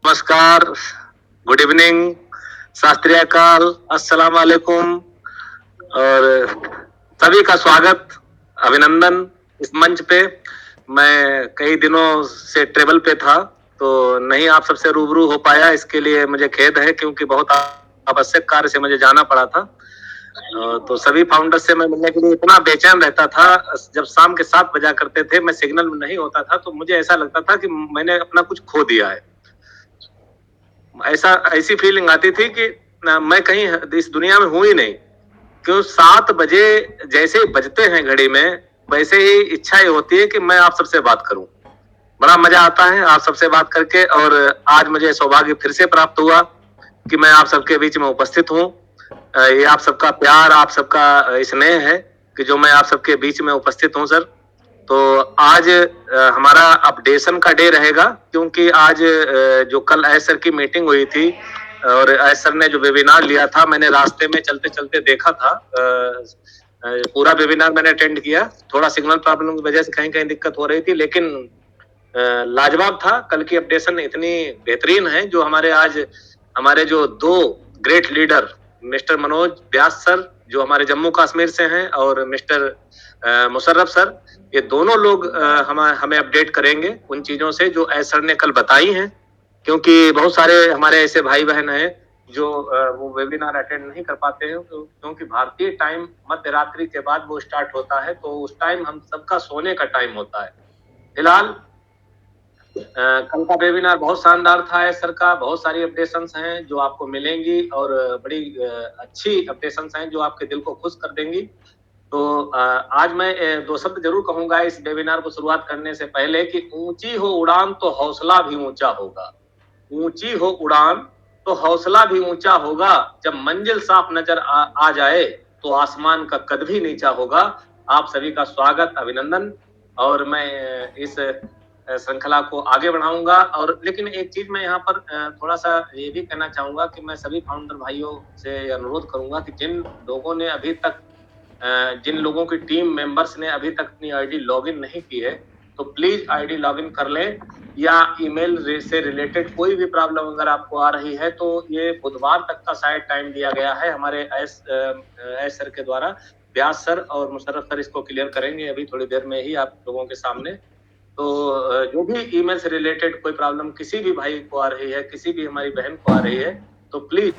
नमस्कार, good evening, शास्त्रीय काल, अस्सलाम वालेकुम और सभी का स्वागत, अभिनंदन इस मंच पे। मैं कई दिनों से ट्रेवल पे था, तो नहीं आप सबसे रूबरू हो पाया, इसके लिए मुझे खेद है क्योंकि बहुत आवश्यक कार्य से मुझे जाना पड़ा था। तो सभी फाउंडर से मैं मिलने के लिए इतना बेचैन रहता था, जब शाम के 7 बजा करते थे, मैं सिग्नल नहीं होता था, तो मुझे ऐसा लगता था कि मैंने अपना कुछ खो दिया है। ऐसी फीलिंग आती थी कि मैं कहीं इस दुनिया में हूं ही नहीं। क्यों 7 बजे जैसे ही बजते हैं घड़ी में, वैसे ही इच्छा ये होती है कि मैं आप सबसे बात करूं। बड़ा मजा आता है आप सबसे बात करके और आज मुझे सौभाग्य फिर से प्राप्त हुआ कि मैं आप सबके बीच में उपस्थित हूं। ये आप सबका प्यार, आप सबका स्नेह है कि जो मैं आप सबके बीच में उपस्थित हूं सर। तो आज हमारा अपडेशन का डे रहेगा क्योंकि आज जो कल एस सर की मीटिंग हुई थी और एस सर ने जो वेबिनार लिया था, मैंने रास्ते में चलते चलते देखा था। पूरा वेबिनार मैंने अटेंड किया। थोड़ा सिग्नल प्रॉब्लम की वजह से कहीं कहीं दिक्कत हो रही थी, लेकिन लाजवाब था। कल की अपडेशन इतनी बेहतरीन है जो हमारे जो 2 ग्रेट लीडर मिस्टर मनोज व्यास सर जो हमारे जम्मू कश्मीर से हैं और मिस्टर मुशर्रफ सर, ये दोनों लोग हमें अपडेट करेंगे उन चीजों से जो एस सर ने कल बताई हैं। क्योंकि बहुत सारे हमारे ऐसे भाई बहन हैं जो वो वेबिनार अटेंड नहीं कर पाते हैं, क्योंकि भारतीय टाइम मध्य रात्रि के बाद वो स्टार्ट होता है, तो उस टाइम हम सबका सोने का टाइम होता है। फिलहाल कल का वेबिनार बहुत शानदार था एस सर का। बहुत सारी अपडेशंस हैं जो आपको मिलेंगी और बड़ी अच्छी अपडेशंस हैं जो आपके दिल को खुश कर देंगी। तो आज मैं 2 शब्द जरूर कहूंगा इस वेबिनार को शुरुआत करने से पहले कि ऊंची हो उड़ान तो हौसला भी ऊंचा होगा। ऊंची हो उड़ान तो हौसला भी ऊंचा होगा। जब मंजिल साफ नजर आ जाए तो आसमान का कद भी नीचा होगा। आप सभी का स्वागत, अभिनंदन। और मैं इस श्रृंखला को आगे बढ़ाऊंगा। और लेकिन एक चीज मैं यहाँ पर थोड़ा सा ये भी कहना चाहूंगा कि मैं सभी फाउंडर भाइयों से अनुरोध करूंगा कि जिन लोगों की टीम मेंबर्स ने अभी तक अपनी आईडी लॉगिन नहीं की है, तो प्लीज आईडी लॉगिन कर लें। या ईमेल से रिलेटेड कोई भी प्रॉब्लम अगर आपको आ रही है तो ये बुधवार तक का शायद टाइम दिया गया है हमारे एस सर के द्वारा। व्यास सर और मुशर्रफ सर इसको क्लियर करेंगे अभी थोड़ी देर में ही आप लोगों के सामने। तो जो भी ईमेल से रिलेटेड कोई प्रॉब्लम किसी भी भाई को आ रही है, किसी भी हमारी बहन को आ रही है, तो प्लीज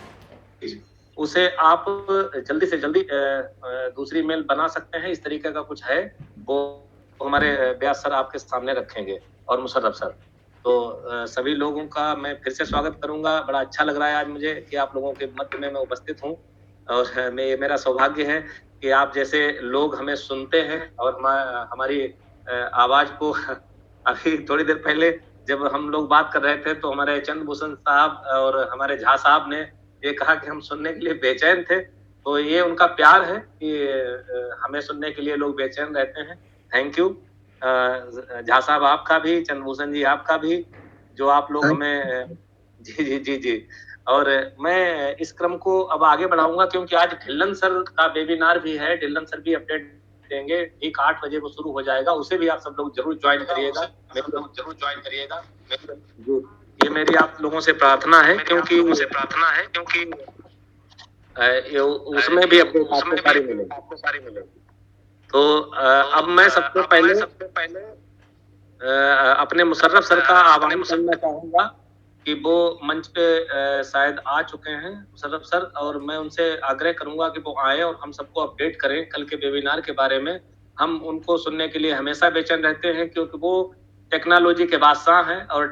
उसे आप जल्दी से जल्दी दूसरी मेल बना सकते हैं। इस तरीके का कुछ है वो हमारे व्यास सर आपके सामने रखेंगे और मुशर्रफ सर। तो सभी लोगों का मैं फिर से स्वागत करूंगा। बड़ा अच्छा लग रहा है आज मुझे कि आप लोगों के मध्य में मैं उपस्थित हूँ और मेरा सौभाग्य है कि आप जैसे लोग हमें सुनते हैं और हमारी आवाज को अभी थोड़ी देर पहले जब हम लोग बात कर रहे थे तो हमारे चंद्रभूषण साहब और हमारे झा साहब ने ये कहा कि हम सुनने के लिए बेचैन थे। तो ये उनका प्यार है कि हमें सुनने के लिए लोग बेचैन रहते हैं। थैंक यू झा साहब आपका भी, चंद्रभूषण जी आपका भी, जो आप लोग हमें जी जी जी जी। और मैं इस क्रम को अब आगे बढ़ाऊंगा क्योंकि आज ढिल्लन सर का वेबिनार भी है। ढिल्लन सर भी अपडेट देंगे। ठीक 8 बजे वो शुरू हो जाएगा, उसे भी आप सब लोग जरूर ज्वाइन करिएगा। ये मेरी आप लोगों से प्रार्थना है क्योंकि उसमें भी आपको सारी मिलेगी। तो अब मैं सबसे पहले अपने मुशर्रफ सर का आह्वान करना चाहूंगा कि वो मंच पे शायद आ चुके हैं मुशर्रफ सर, और मैं उनसे आग्रह करूंगा कि वो आए और हम सबको अपडेट करें कल के वेबिनार के बारे में। हम उनको सुनने के लिए हमेशा बेचैन रहते हैं क्योंकि वो टेक्नोलॉजी के बादशाह हैं और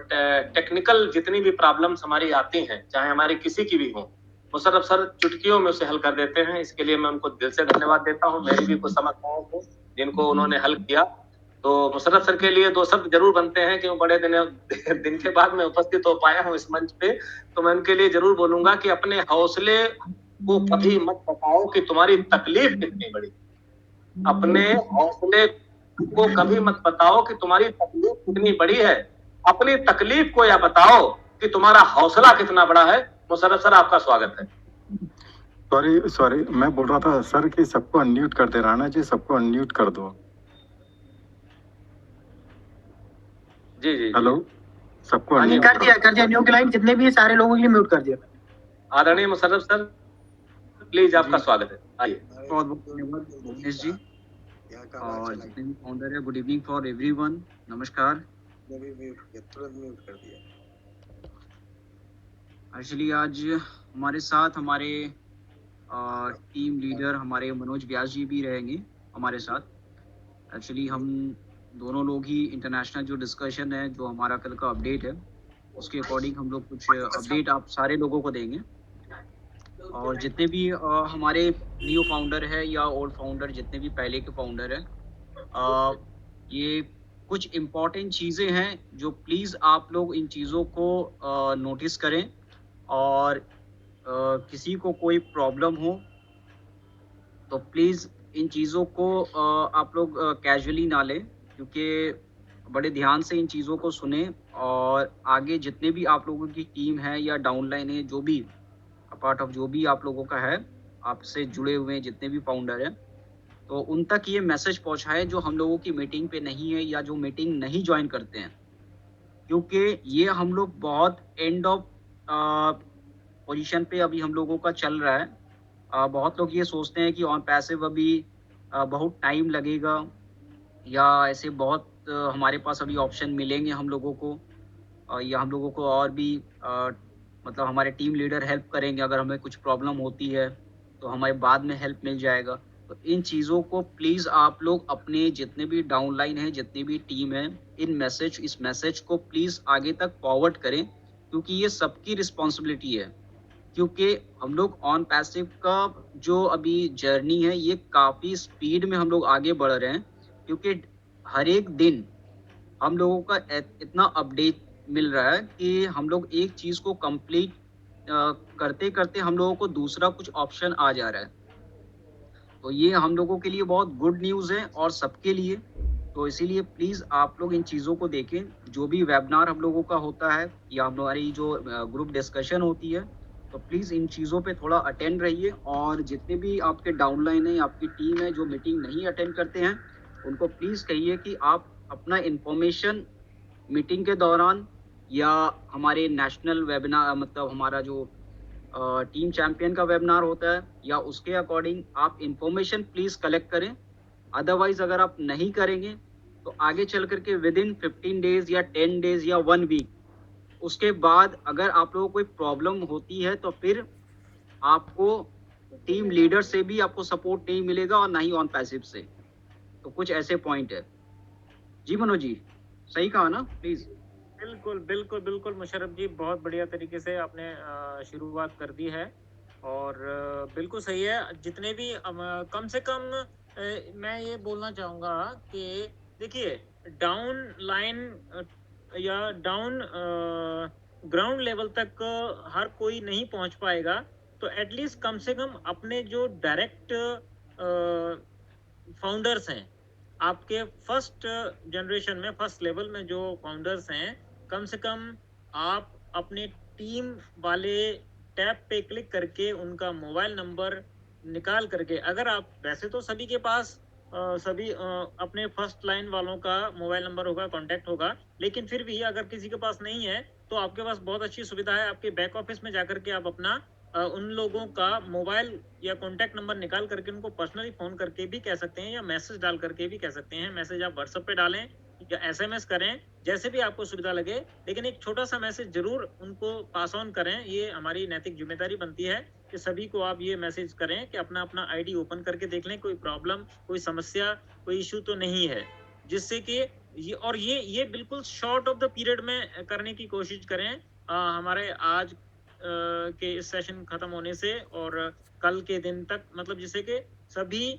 टेक्निकल जितनी भी प्रॉब्लम्स हमारी आती हैं, चाहे हमारी किसी की भी हो, मुशर्रफ सर चुटकियों में उसे हल कर देते हैं। इसके लिए मैं उनको दिल से धन्यवाद देता हूँ। मेरी भी कुछ समस्याओं को जिनको उन्होंने हल किया। तो मुशर्रफ सर के लिए 2 शब्द जरूर बनते हैं कि वो बड़े दिन के बाद मैं उपस्थित हो पाया हूँ इस मंच पे, तो मैं उनके लिए जरूर बोलूंगा कि अपने हौसले को कभी मत बताओ कि तुम्हारी तकलीफ कितनी बड़ी। अपने हौसले को कभी मत बताओ कि तुम्हारी तकलीफ कितनी बड़ी है। अपनी तकलीफ को यह बताओ कि तुम्हारा हौसला कितना बड़ा है। मुशर्रफ सर आपका स्वागत है। सॉरी मैं बोल रहा था सर कि सबको अनम्यूट कर दे। राणा जी सबको अनम्यूट कर दो। जी जी हेलो सबको हाँ जी, unmute कर दिया न्यू क्लाइंट जितने भी सारे लोगों के लिए म्यूट कर दिया। आदरणीय मुशर्रफ सर, प्लीज आपका जी। स्वागत है, आइए। बहुत बहुत धन्यवाद भुवनेश जी और जितने भी फाउंडर है, गुड इवनिंग फॉर एवरीवन, नमस्कार। एक्चुअली आज हमारे साथ हमारे टीम लीडर हमारे मनोज व्यास जी भी रहेंगे हमारे साथ। एक्चुअली हम दोनों लोग ही इंटरनेशनल जो डिस्कशन है, जो हमारा कल का अपडेट है, उसके अकॉर्डिंग हम लोग कुछ अपडेट आप सारे लोगों को देंगे। और जितने भी हमारे न्यू फाउंडर है या ओल्ड फाउंडर, जितने भी पहले के फाउंडर हैं, ये कुछ इम्पॉर्टेंट चीज़ें हैं जो प्लीज़ आप लोग इन चीज़ों को नोटिस करें। और किसी को कोई प्रॉब्लम हो तो प्लीज़ इन चीज़ों को आप लोग कैजुअली ना लें, क्योंकि बड़े ध्यान से इन चीज़ों को सुने। और आगे जितने भी आप लोगों की टीम है या डाउनलाइन है, जो भी पार्ट ऑफ जो भी आप लोगों का है, आपसे जुड़े हुए हैं जितने भी फाउंडर हैं, तो उन तक ये मैसेज पहुंचाए जो हम लोगों की मीटिंग पे नहीं है या जो मीटिंग नहीं ज्वाइन करते हैं, क्योंकि ये हम लोग बहुत एंड ऑफ पोजीशन पे अभी हम लोगों का चल रहा है। बहुत लोग ये सोचते हैं कि ऑन पैसिव अभी बहुत टाइम लगेगा या ऐसे बहुत हमारे पास अभी ऑप्शन मिलेंगे हम लोगों को, या हम लोगों को और भी मतलब हमारे टीम लीडर हेल्प करेंगे। अगर हमें कुछ प्रॉब्लम होती है तो हमें बाद में हेल्प मिल जाएगा। तो इन चीज़ों को प्लीज़ आप लोग अपने जितने भी डाउनलाइन हैं, जितनी भी टीम है, इस मैसेज को प्लीज़ आगे तक फॉरवर्ड करें, क्योंकि ये सबकी रिस्पॉन्सिबिलिटी है। क्योंकि हम लोग ऑन पैसिव का जो अभी जर्नी है, ये काफ़ी स्पीड में हम लोग आगे बढ़ रहे हैं, क्योंकि हर एक दिन हम लोगों का इतना अपडेट मिल रहा है कि हम लोग एक चीज़ को कंप्लीट करते करते हम लोगों को दूसरा कुछ ऑप्शन आ जा रहा है। तो ये हम लोगों के लिए बहुत गुड न्यूज़ है और सबके लिए। तो इसीलिए प्लीज़ आप लोग इन चीज़ों को देखें। जो भी वेबिनार हम लोगों का होता है या हमारी जो ग्रुप डिस्कशन होती है, तो प्लीज़ इन चीज़ों पे थोड़ा अटेंड रहिए। और जितने भी आपके डाउनलाइन है, आपकी टीम है जो मीटिंग नहीं अटेंड करते हैं, उनको प्लीज़ कहिए कि आप अपना इन्फॉर्मेशन मीटिंग के दौरान या हमारे नेशनल वेबिनार, मतलब हमारा जो टीम चैंपियन का वेबिनार होता है, या उसके अकॉर्डिंग आप इंफॉर्मेशन प्लीज़ कलेक्ट करें। अदरवाइज अगर आप नहीं करेंगे तो आगे चल करके विद इन 15 डेज या 10 डेज या 1 वीक, उसके बाद अगर आप लोगों को कोई प्रॉब्लम होती है तो फिर आपको टीम लीडर से भी आपको सपोर्ट नहीं मिलेगा और ना ही ऑन पैसिव से। तो कुछ ऐसे पॉइंट है। जी मनोज जी, सही कहा ना? प्लीज। बिल्कुल बिल्कुल बिल्कुल मुशर्रफ जी, बहुत बढ़िया तरीके से आपने शुरुआत कर दी है और बिल्कुल सही है। जितने भी कम से कम मैं ये बोलना चाहूँगा कि देखिए, डाउन लाइन या डाउन ग्राउंड लेवल तक हर कोई नहीं पहुँच पाएगा, तो एटलीस्ट कम से कम अपने जो डायरेक्ट फाउंडर्स हैं, आपके फर्स्ट जनरेशन में, फर्स्ट लेवल में जो फाउंडर्स हैं, कम से कम आप अपने टीम वाले टैब पे क्लिक करके उनका मोबाइल नंबर निकाल करके, अगर आप वैसे तो सभी के पास सभी अपने फर्स्ट लाइन वालों का मोबाइल नंबर होगा, कांटेक्ट होगा, लेकिन फिर भी अगर किसी के पास नहीं है तो आपके पास बहुत अच्छी सुविधा है। आपके बैक ऑफिस में जाकर के आप अपना उन लोगों का मोबाइल या कॉन्टैक्ट नंबर निकाल करके उनको पर्सनली फोन करके भी कह सकते हैं या मैसेज डाल करके भी कह सकते हैं। मैसेज आप व्हाट्सएप पे डालें या एसएमएस करें, जैसे भी आपको सुविधा लगे, लेकिन एक छोटा सा मैसेज जरूर उनको पास ऑन करें। ये हमारी नैतिक जिम्मेदारी बनती है कि सभी को आप ये मैसेज करें कि अपना अपना आईडी ओपन करके देख लें, कोई प्रॉब्लम, कोई समस्या, कोई इशू तो नहीं है, जिससे कि ये बिल्कुल शॉर्ट ऑफ द पीरियड में करने की कोशिश करें। हमारे आज के इस सेशन खत्म होने से और कल के दिन तक, मतलब जिससे कि सभी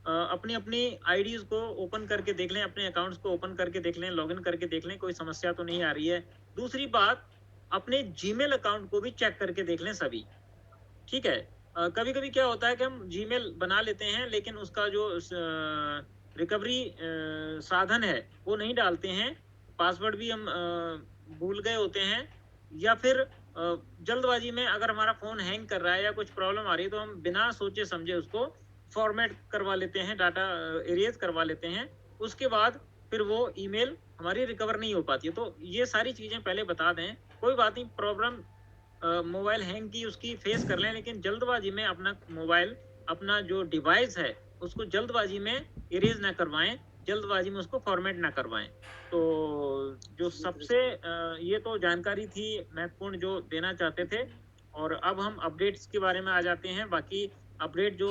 अपनी अपनी आईडीज को ओपन करके देख लें, अपने अकाउंट्स को ओपन करके देख लें, लॉगिन करके देख लें, कोई समस्या तो नहीं आ रही है। दूसरी बात, अपने जीमेल अकाउंट को भी चेक करके देख लें सभी, ठीक है। कभी कभी क्या होता है कि हम जीमेल बना लेते हैं लेकिन उसका जो रिकवरी साधन है वो नहीं डालते हैं, पासवर्ड भी हम भूल गए होते हैं, या फिर जल्दबाजी में अगर हमारा फोन हैंग कर रहा है या कुछ प्रॉब्लम आ रही है तो हम बिना सोचे समझे उसको फॉर्मेट करवा लेते हैं, डाटा एरेज करवा लेते हैं। उसके बाद फिर वो ईमेल हमारी रिकवर नहीं हो पाती है। तो ये सारी चीज़ें पहले बता दें, कोई बात नहीं, प्रॉब्लम मोबाइल हैंग की उसकी फेस कर लें, लेकिन जल्दबाजी में अपना मोबाइल, अपना जो डिवाइस है उसको जल्दबाजी में इरेज ना करवाएं, जल्दबाजी में उसको फॉर्मेट ना करवाएं। तो जो सबसे ये तो जानकारी थी महत्वपूर्ण जो देना चाहते थे। और अब हम अपडेट्स के बारे में आ जाते हैं। बाकी अपडेट जो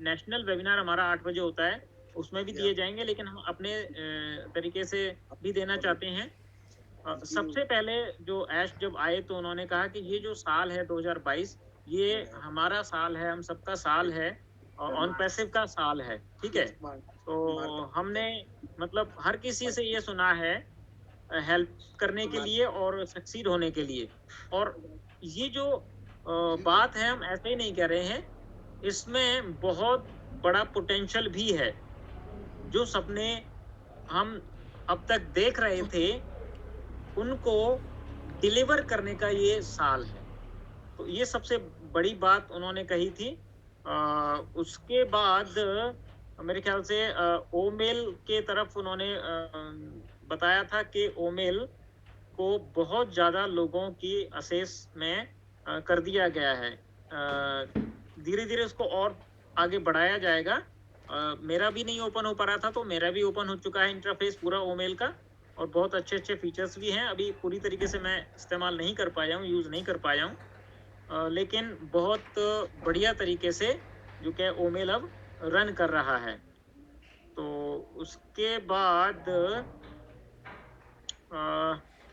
नेशनल वेबिनार हमारा 8 बजे होता है उसमें भी दिए जाएंगे, लेकिन हम अपने तरीके से भी देना चाहते हैं। सबसे पहले जो ऐश जब आए तो उन्होंने कहा कि ये जो साल है 2022, ये हमारा साल है, हम सबका साल है, और ऑन पैसिव का साल है, ठीक है। तो हमने मतलब हर किसी से ये सुना है हेल्प करने के लिए और सक्सीड होने के लिए। और ये जो बात है हम ऐसे ही नहीं कह रहे हैं, इसमें बहुत बड़ा पोटेंशियल भी है। जो सपने हम अब तक देख रहे थे उनको डिलीवर करने का ये साल है। तो ये सबसे बड़ी बात उन्होंने कही थी। उसके बाद मेरे ख्याल से ओमेल के तरफ उन्होंने बताया था कि ओमेल को बहुत ज़्यादा लोगों की असेस में कर दिया गया है। धीरे धीरे उसको और आगे बढ़ाया जाएगा। मेरा भी नहीं ओपन हो पा रहा था, तो मेरा भी ओपन हो चुका है इंटरफेस पूरा ओमेल का, और बहुत अच्छे अच्छे फीचर्स भी हैं। अभी पूरी तरीके से मैं इस्तेमाल नहीं कर पाया हूँ, यूज़ नहीं कर पाया हूँ, लेकिन बहुत बढ़िया तरीके से जो कि ओमेल अब रन कर रहा है। तो उसके बाद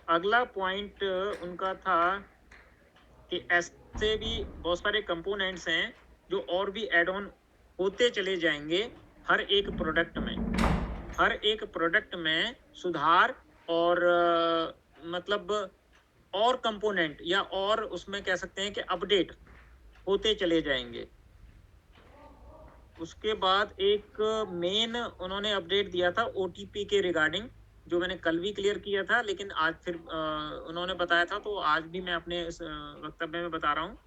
अगला पॉइंट उनका था कि ऐसे भी बहुत सारे कंपोनेंट्स हैं जो और भी एड ऑन होते चले जाएंगे हर एक प्रोडक्ट में। हर एक प्रोडक्ट में सुधार और मतलब और कंपोनेंट या और उसमें कह सकते हैं कि अपडेट होते चले जाएंगे। उसके बाद एक मेन उन्होंने अपडेट दिया था OTP के रिगार्डिंग, जो मैंने कल भी क्लियर किया था, लेकिन आज फिर उन्होंने बताया था, तो आज भी मैं अपने इस वक्तव्य में बता रहा हूँ।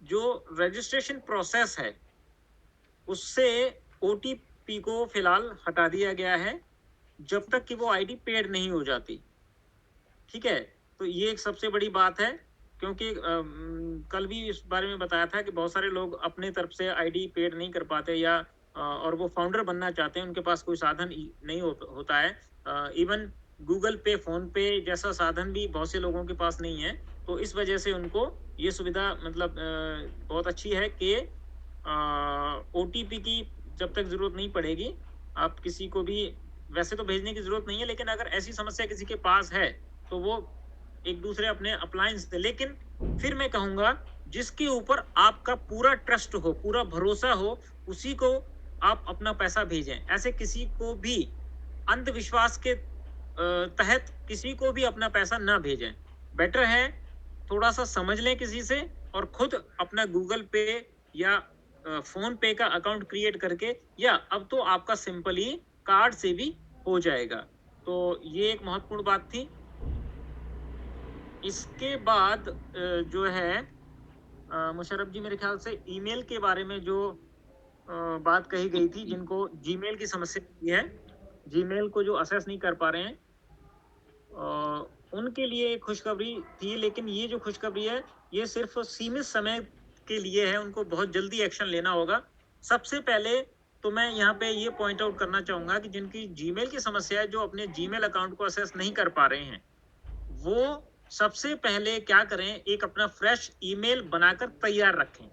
जो रजिस्ट्रेशन प्रोसेस है उससे OTP को फिलहाल हटा दिया गया है जब तक कि वो आईडी पेड नहीं हो जाती, ठीक है। तो ये एक सबसे बड़ी बात है, क्योंकि कल भी इस बारे में बताया था कि बहुत सारे लोग अपने तरफ से आईडी पेड नहीं कर पाते, या और वो फाउंडर बनना चाहते हैं, उनके पास कोई साधन नहीं होता है। इवन गूगल पे, फोन पे जैसा साधन भी बहुत से लोगों के पास नहीं है। तो इस वजह से उनको ये सुविधा मतलब बहुत अच्छी है कि OTP की जब तक ज़रूरत नहीं पड़ेगी, आप किसी को भी वैसे तो भेजने की ज़रूरत नहीं है, लेकिन अगर ऐसी समस्या किसी के पास है तो वो एक दूसरे अपने अप्लायंस थे। लेकिन फिर मैं कहूँगा जिसके ऊपर आपका पूरा ट्रस्ट हो, पूरा भरोसा हो, उसी को आप अपना पैसा भेजें। ऐसे किसी को भी अंधविश्वास के तहत किसी को भी अपना पैसा ना भेजें। बेटर है थोड़ा सा समझ लें किसी से, और खुद अपना गूगल पे या फोन पे का अकाउंट क्रिएट करके, या अब तो आपका सिंपली कार्ड से भी हो जाएगा। तो ये एक महत्वपूर्ण बात थी। इसके बाद जो है मुशर्रफ जी, मेरे ख्याल से ईमेल के बारे में जो बात कही गई थी, जिनको जीमेल की समस्या है, जीमेल को जो असेस नहीं कर पा रहे हैं, उनके लिए एक खुशखबरी थी। लेकिन ये जो खुशखबरी है ये सिर्फ सीमित समय के लिए है, उनको बहुत जल्दी एक्शन लेना होगा। सबसे पहले तो मैं यहाँ पे ये पॉइंट आउट करना चाहूँगा कि जिनकी जीमेल की समस्या है, जो अपने जीमेल अकाउंट को असेस नहीं कर पा रहे हैं, वो सबसे पहले क्या करें, एक अपना फ्रेश ईमेल बनाकर तैयार रखें,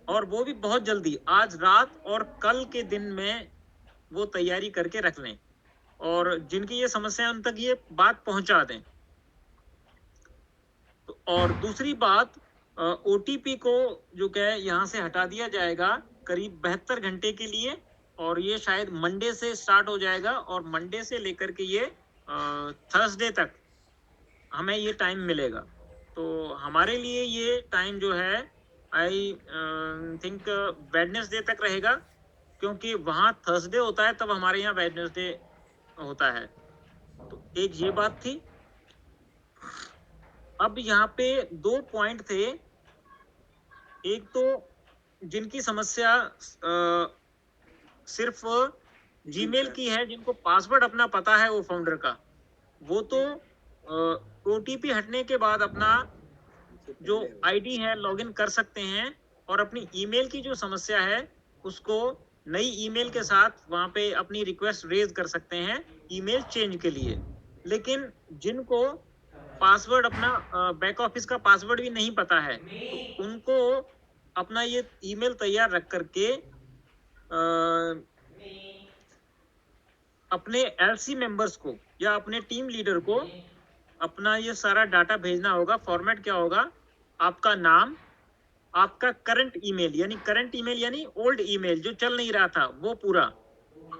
और वो भी बहुत जल्दी, आज रात और कल के दिन में वो तैयारी करके रख लें, और जिनकी ये समस्या है उन तक ये बात पहुंचा दें। तो और दूसरी बात, OTP को जो क्या है यहाँ से हटा दिया जाएगा करीब 72 घंटे के लिए, और ये शायद मंडे से स्टार्ट हो जाएगा, और मंडे से लेकर के ये थर्सडे तक हमें ये टाइम मिलेगा। तो हमारे लिए ये टाइम जो है आई थिंक वेडनेसडे तक रहेगा, क्योंकि वहाँ थर्सडे होता है, तब हमारे यहाँ वेडनेसडे होता है। तो एक ये बात थी। अब यहाँ पे 2 पॉइंट थे। एक तो जिनकी समस्या सिर्फ जीमेल की है, जिनको पासवर्ड अपना पता है वो फाउंडर का, वो तो ओटीपी हटने के बाद अपना जो आईडी है लॉगिन कर सकते हैं और अपनी ईमेल की जो समस्या है उसको नई ईमेल के साथ वहां पे अपनी रिक्वेस्ट रेज कर सकते हैं ईमेल चेंज के लिए। लेकिन जिनको पासवर्ड अपना बैक ऑफिस का पासवर्ड भी नहीं पता है, तो उनको अपना ये ईमेल तैयार रख करके अपने एलसी मेंबर्स को या अपने टीम लीडर को अपना ये सारा डाटा भेजना होगा। फॉर्मेट क्या होगा? आपका नाम, आपका करंट ईमेल यानी ओल्ड ईमेल जो चल नहीं रहा था वो पूरा,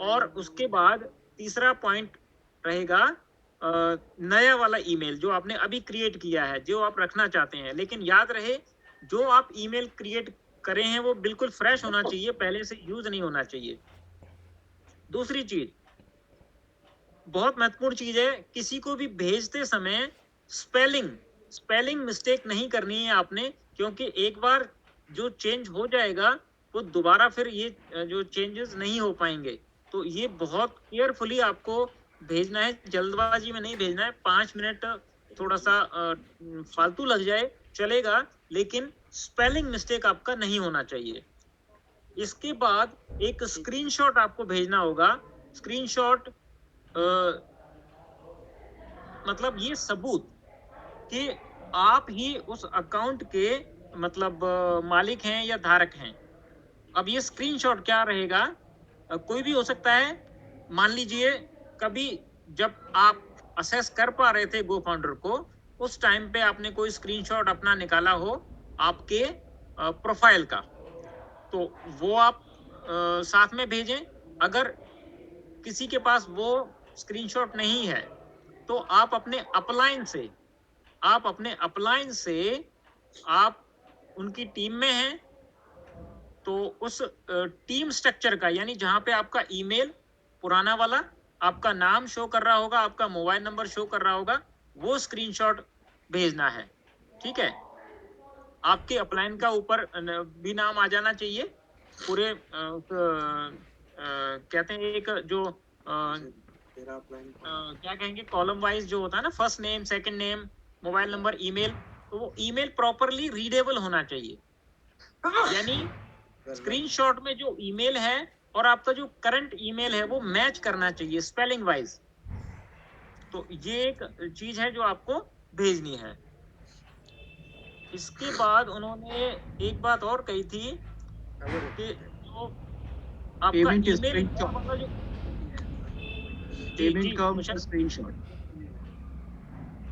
और उसके बाद तीसरा पॉइंट रहेगा नया वाला ईमेल जो आपने अभी क्रिएट किया है, जो आप रखना चाहते हैं। लेकिन याद रहे, जो आप ईमेल क्रिएट करे हैं वो बिल्कुल फ्रेश होना चाहिए, पहले से यूज नहीं होना चाहिए। दूसरी चीज, बहुत महत्वपूर्ण चीज है, किसी को भी भेजते समय स्पेलिंग मिस्टेक नहीं करनी है आपने, क्योंकि एक बार जो चेंज हो जाएगा वो दोबारा फिर ये जो चेंजेस नहीं हो पाएंगे। तो ये बहुत केयरफुली आपको भेजना है, जल्दबाजी में नहीं भेजना है। 5 मिनट थोड़ा सा फालतू लग जाए चलेगा, लेकिन स्पेलिंग मिस्टेक आपका नहीं होना चाहिए। इसके बाद एक स्क्रीनशॉट आपको भेजना होगा। स्क्रीनशॉट मतलब ये सबूत कि आप ही उस अकाउंट के मतलब मालिक हैं या धारक हैं। अब ये स्क्रीनशॉट क्या रहेगा? कोई भी हो सकता है। मान लीजिए कभी जब आप असेस कर पा रहे थे गो फाउंडर को, उस टाइम पे आपने कोई स्क्रीनशॉट अपना निकाला हो आपके प्रोफाइल का, तो वो आप साथ में भेजें। अगर किसी के पास वो स्क्रीनशॉट नहीं है तो आप अपने अपलाइन से आप उनकी टीम में हैं तो उस टीम स्ट्रक्चर का, यानी जहां पे आपका ईमेल पुराना वाला, आपका नाम शो कर रहा होगा, आपका मोबाइल नंबर शो कर रहा होगा, वो स्क्रीनशॉट भेजना है। ठीक है, आपके अपलाइन का ऊपर भी नाम आ जाना चाहिए पूरे कहते हैं एक जो क्या कहेंगे, कॉलम वाइज जो होता है ना, first name, second name, mobile number, email, तो वो ईमेल प्रॉपरली रीडेबल होना चाहिए। यानी स्क्रीनशॉट में जो ईमेल है और आपका जो करंट ईमेल है वो मैच करना चाहिए स्पेलिंग वाइज। तो ये एक चीज है जो आपको भेजनी है। इसके बाद उन्होंने एक बात और कही थी कि जो आपका पेमेंट ईमेल पेमेंट का स्क्रीनशॉट,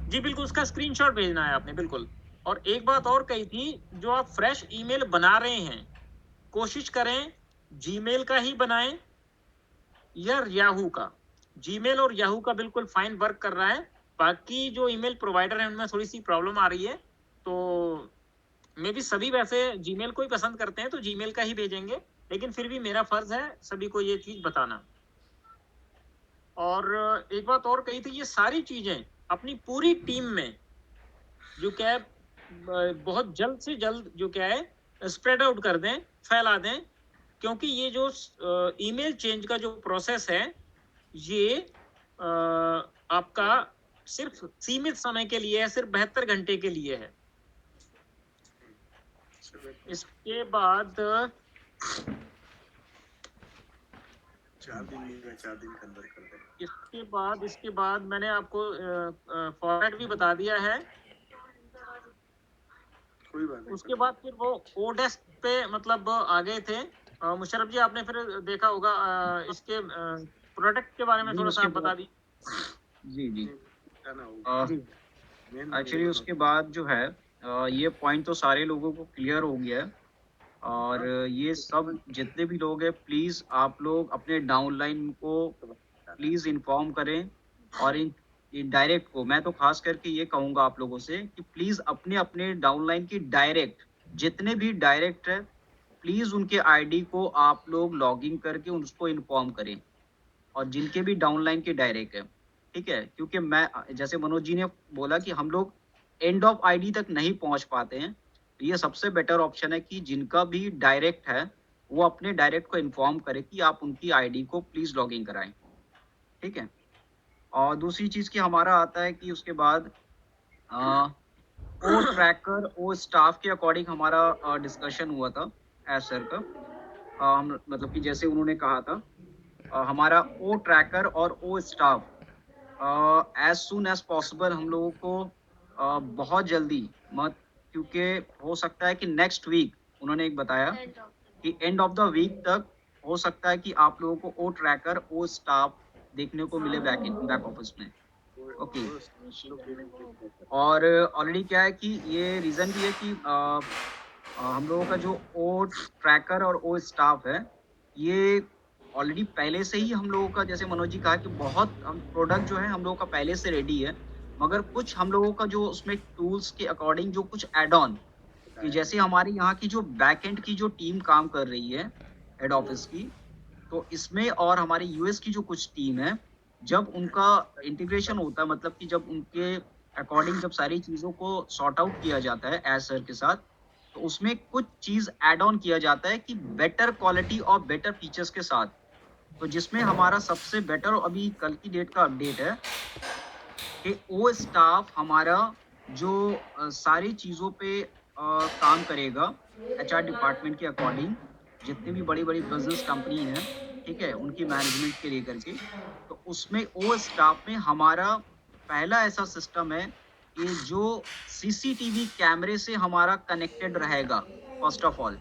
जी बिल्कुल, उसका स्क्रीनशॉट भेजना है आपने, बिल्कुल। और एक बात और कही थी, जो आप फ्रेश ईमेल बना रहे हैं कोशिश करें जीमेल का ही बनाएं या याहू का। जीमेल और याहू का बिल्कुल फाइन वर्क कर रहा है। बाकी जो ईमेल प्रोवाइडर हैं उनमें थोड़ी सी प्रॉब्लम आ रही है, तो मे भी सभी वैसे जीमेल को ही पसंद करते हैं तो जीमेल का ही भेजेंगे, लेकिन फिर भी मेरा फर्ज है सभी को ये चीज बताना। और एक बात और कही थी, ये सारी चीजें अपनी पूरी टीम में जो क्या है बहुत जल्द से जल्द जो क्या है स्प्रेड आउट कर दें, फैला दें, क्योंकि ये जो ईमेल चेंज का जो प्रोसेस है ये आपका सिर्फ सीमित समय के लिए है, सिर्फ 72 घंटे के लिए है। इसके बाद 4 दिन के अंदर कर दें। इसके बाद मैंने आपको फॉर्मेट भी बता दिया है। कोई बात नहीं। उसके बाद फिर वो ओडेस्क पे मतलब आ गए थे। मुशर्रफ जी आपने फिर देखा होगा इसके प्रोडक्ट के बारे में थोड़ा सा बता दी। जी जी जाना होगा। एक्चुअली उसके बाद जो है ये पॉइंट तो सारे लोगों को क्लियर हो गया है। और ये सब जितने भी लोग हैं, प्लीज़ आप लोग अपने डाउनलाइन को प्लीज़ इन्फॉर्म करें। और इन डायरेक्ट को मैं तो खास करके ये कहूँगा आप लोगों से कि प्लीज़ अपने अपने डाउनलाइन की डायरेक्ट, जितने भी डायरेक्ट है, प्लीज़ उनके आईडी को आप लोग लॉगिन करके उसको इन्फॉर्म करें। और जिनके भी डाउनलाइन के डायरेक्ट है, ठीक है, क्योंकि मैं जैसे मनोज जी ने बोला कि हम लोग एंड ऑफ आईडी तक नहीं पहुंच पाते हैं, तो ये सबसे बेटर ऑप्शन है कि जिनका भी डायरेक्ट है वो अपने डायरेक्ट को इन्फॉर्म करे कि आप उनकी आईडी को प्लीज लॉग इन कराएं, ठीक है। और दूसरी चीज की हमारा आता है कि उसके बाद ओ ट्रैकर ओ स्टाफ के अकॉर्डिंग हमारा डिस्कशन हुआ था एज सर का। हम मतलब कि जैसे उन्होंने कहा था हमारा ओ ट्रैकर और ओ staff as soon as possible हम लोगों को बहुत जल्दी मत, क्योंकि हो सकता है कि नेक्स्ट वीक उन्होंने एक बताया कि एंड ऑफ द वीक तक हो सकता है कि आप लोगों को ओ ट्रैकर ओ स्टाफ देखने को मिले बैक ऑफिस में। ओके। और ऑलरेडी क्या है कि ये रीज़न भी है कि हम लोगों का जो ओ ट्रैकर और ओ स्टाफ है ये ऑलरेडी पहले से ही हम लोगों का, जैसे मनोज जी कहा कि बहुत हम प्रोडक्ट जो है हम लोगों का पहले से रेडी है, मगर कुछ हम लोगों का जो उसमें टूल्स के अकॉर्डिंग जो कुछ एड ऑन कि जैसे हमारे यहाँ की जो बैक एंड की जो टीम काम कर रही है हेड ऑफिस की, तो इसमें और हमारे यूएस की जो कुछ टीम है, जब उनका इंटीग्रेशन होता है मतलब कि जब उनके अकॉर्डिंग जब सारी चीज़ों को सॉर्ट आउट किया जाता है एज सर के साथ, तो उसमें कुछ चीज़ ऐड ऑन किया जाता है कि बेटर क्वालिटी और बेटर फीचर्स के साथ। तो जिसमें हमारा सबसे बेटर अभी कल की डेट का अपडेट है कि ओ स्टाफ हमारा जो सारी चीज़ों पे काम करेगा एचआर डिपार्टमेंट के अकॉर्डिंग, जितनी भी बड़ी बड़ी बिजनेस कंपनी हैं, ठीक है, उनकी मैनेजमेंट के लेकर के, तो उसमें ओ स्टाफ में हमारा पहला ऐसा सिस्टम है कि जो सीसीटीवी कैमरे से हमारा कनेक्टेड रहेगा। फर्स्ट ऑफ ऑल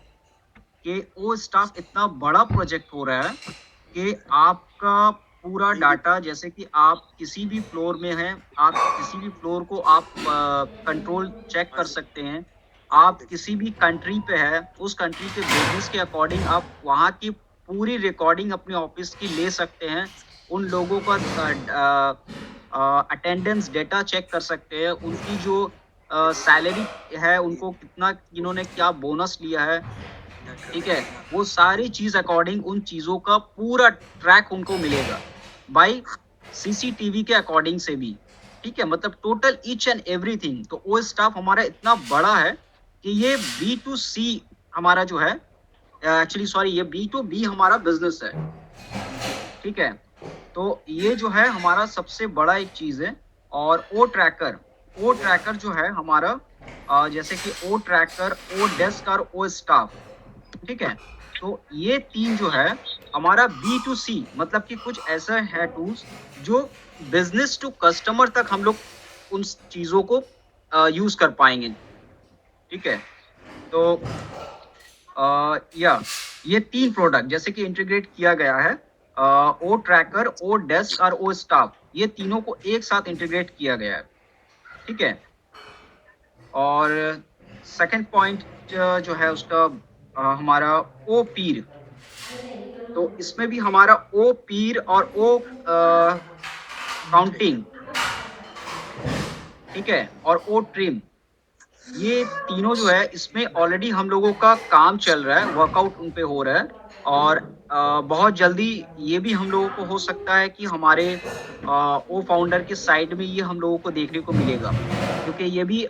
कि ओ स्टाफ इतना बड़ा प्रोजेक्ट हो रहा है कि आपका पूरा डाटा, जैसे कि आप किसी भी फ्लोर में हैं, आप किसी भी फ्लोर को आप कंट्रोल चेक कर सकते हैं। आप किसी भी कंट्री पे है, उस कंट्री के बिजनेस के अकॉर्डिंग आप वहाँ की पूरी रिकॉर्डिंग अपने ऑफिस की ले सकते हैं। उन लोगों का अटेंडेंस डेटा चेक कर सकते हैं, उनकी जो सैलरी है, उनको कितना इन्होंने क्या बोनस लिया है, ठीक है, वो सारी चीज अकॉर्डिंग उन चीजों का पूरा ट्रैक उनको मिलेगा बाय सीसीटीवी के अकॉर्डिंग से भी, ठीक है, मतलब टोटल ईच एंड एवरीथिंग। तो वो स्टाफ हमारा इतना बड़ा है कि ये B2C हमारा जो है, एक्चुअली सॉरी, ये B2B हमारा बिजनेस है, ठीक है। तो ये जो है हमारा सबसे बड़ा एक चीज है। और ओ ट्रैकर जो है हमारा जैसे कि ओ ट्रैकर, ओ डेस्क और ओ स्टाफ, ठीक है। तो ये तीन जो है हमारा B2C मतलब कि कुछ ऐसा है टूल्स जो बिजनेस टू कस्टमर तक हम लोग उन चीजों को यूज कर पाएंगे, ठीक है। तो या ये तीन प्रोडक्ट जैसे कि इंटीग्रेट किया गया है, ओ ट्रैकर, ओ डेस्क और ओ स्टाफ, ये तीनों को एक साथ इंटीग्रेट किया गया है, ठीक है। और सेकंड पॉइंट जो है उसका हमारा ओ पीर, तो इसमें भी हमारा ओ पीर और ओ काउंटिंग, ठीक है, और ओ ट्रिम, ये तीनों जो है इसमें ऑलरेडी हम लोगों का काम चल रहा है, वर्कआउट उन पे हो रहा है। और बहुत जल्दी ये भी हम लोगों को हो सकता है कि हमारे ओ फाउंडर के साइड में ये हम लोगों को देखने को मिलेगा, क्योंकि ये भी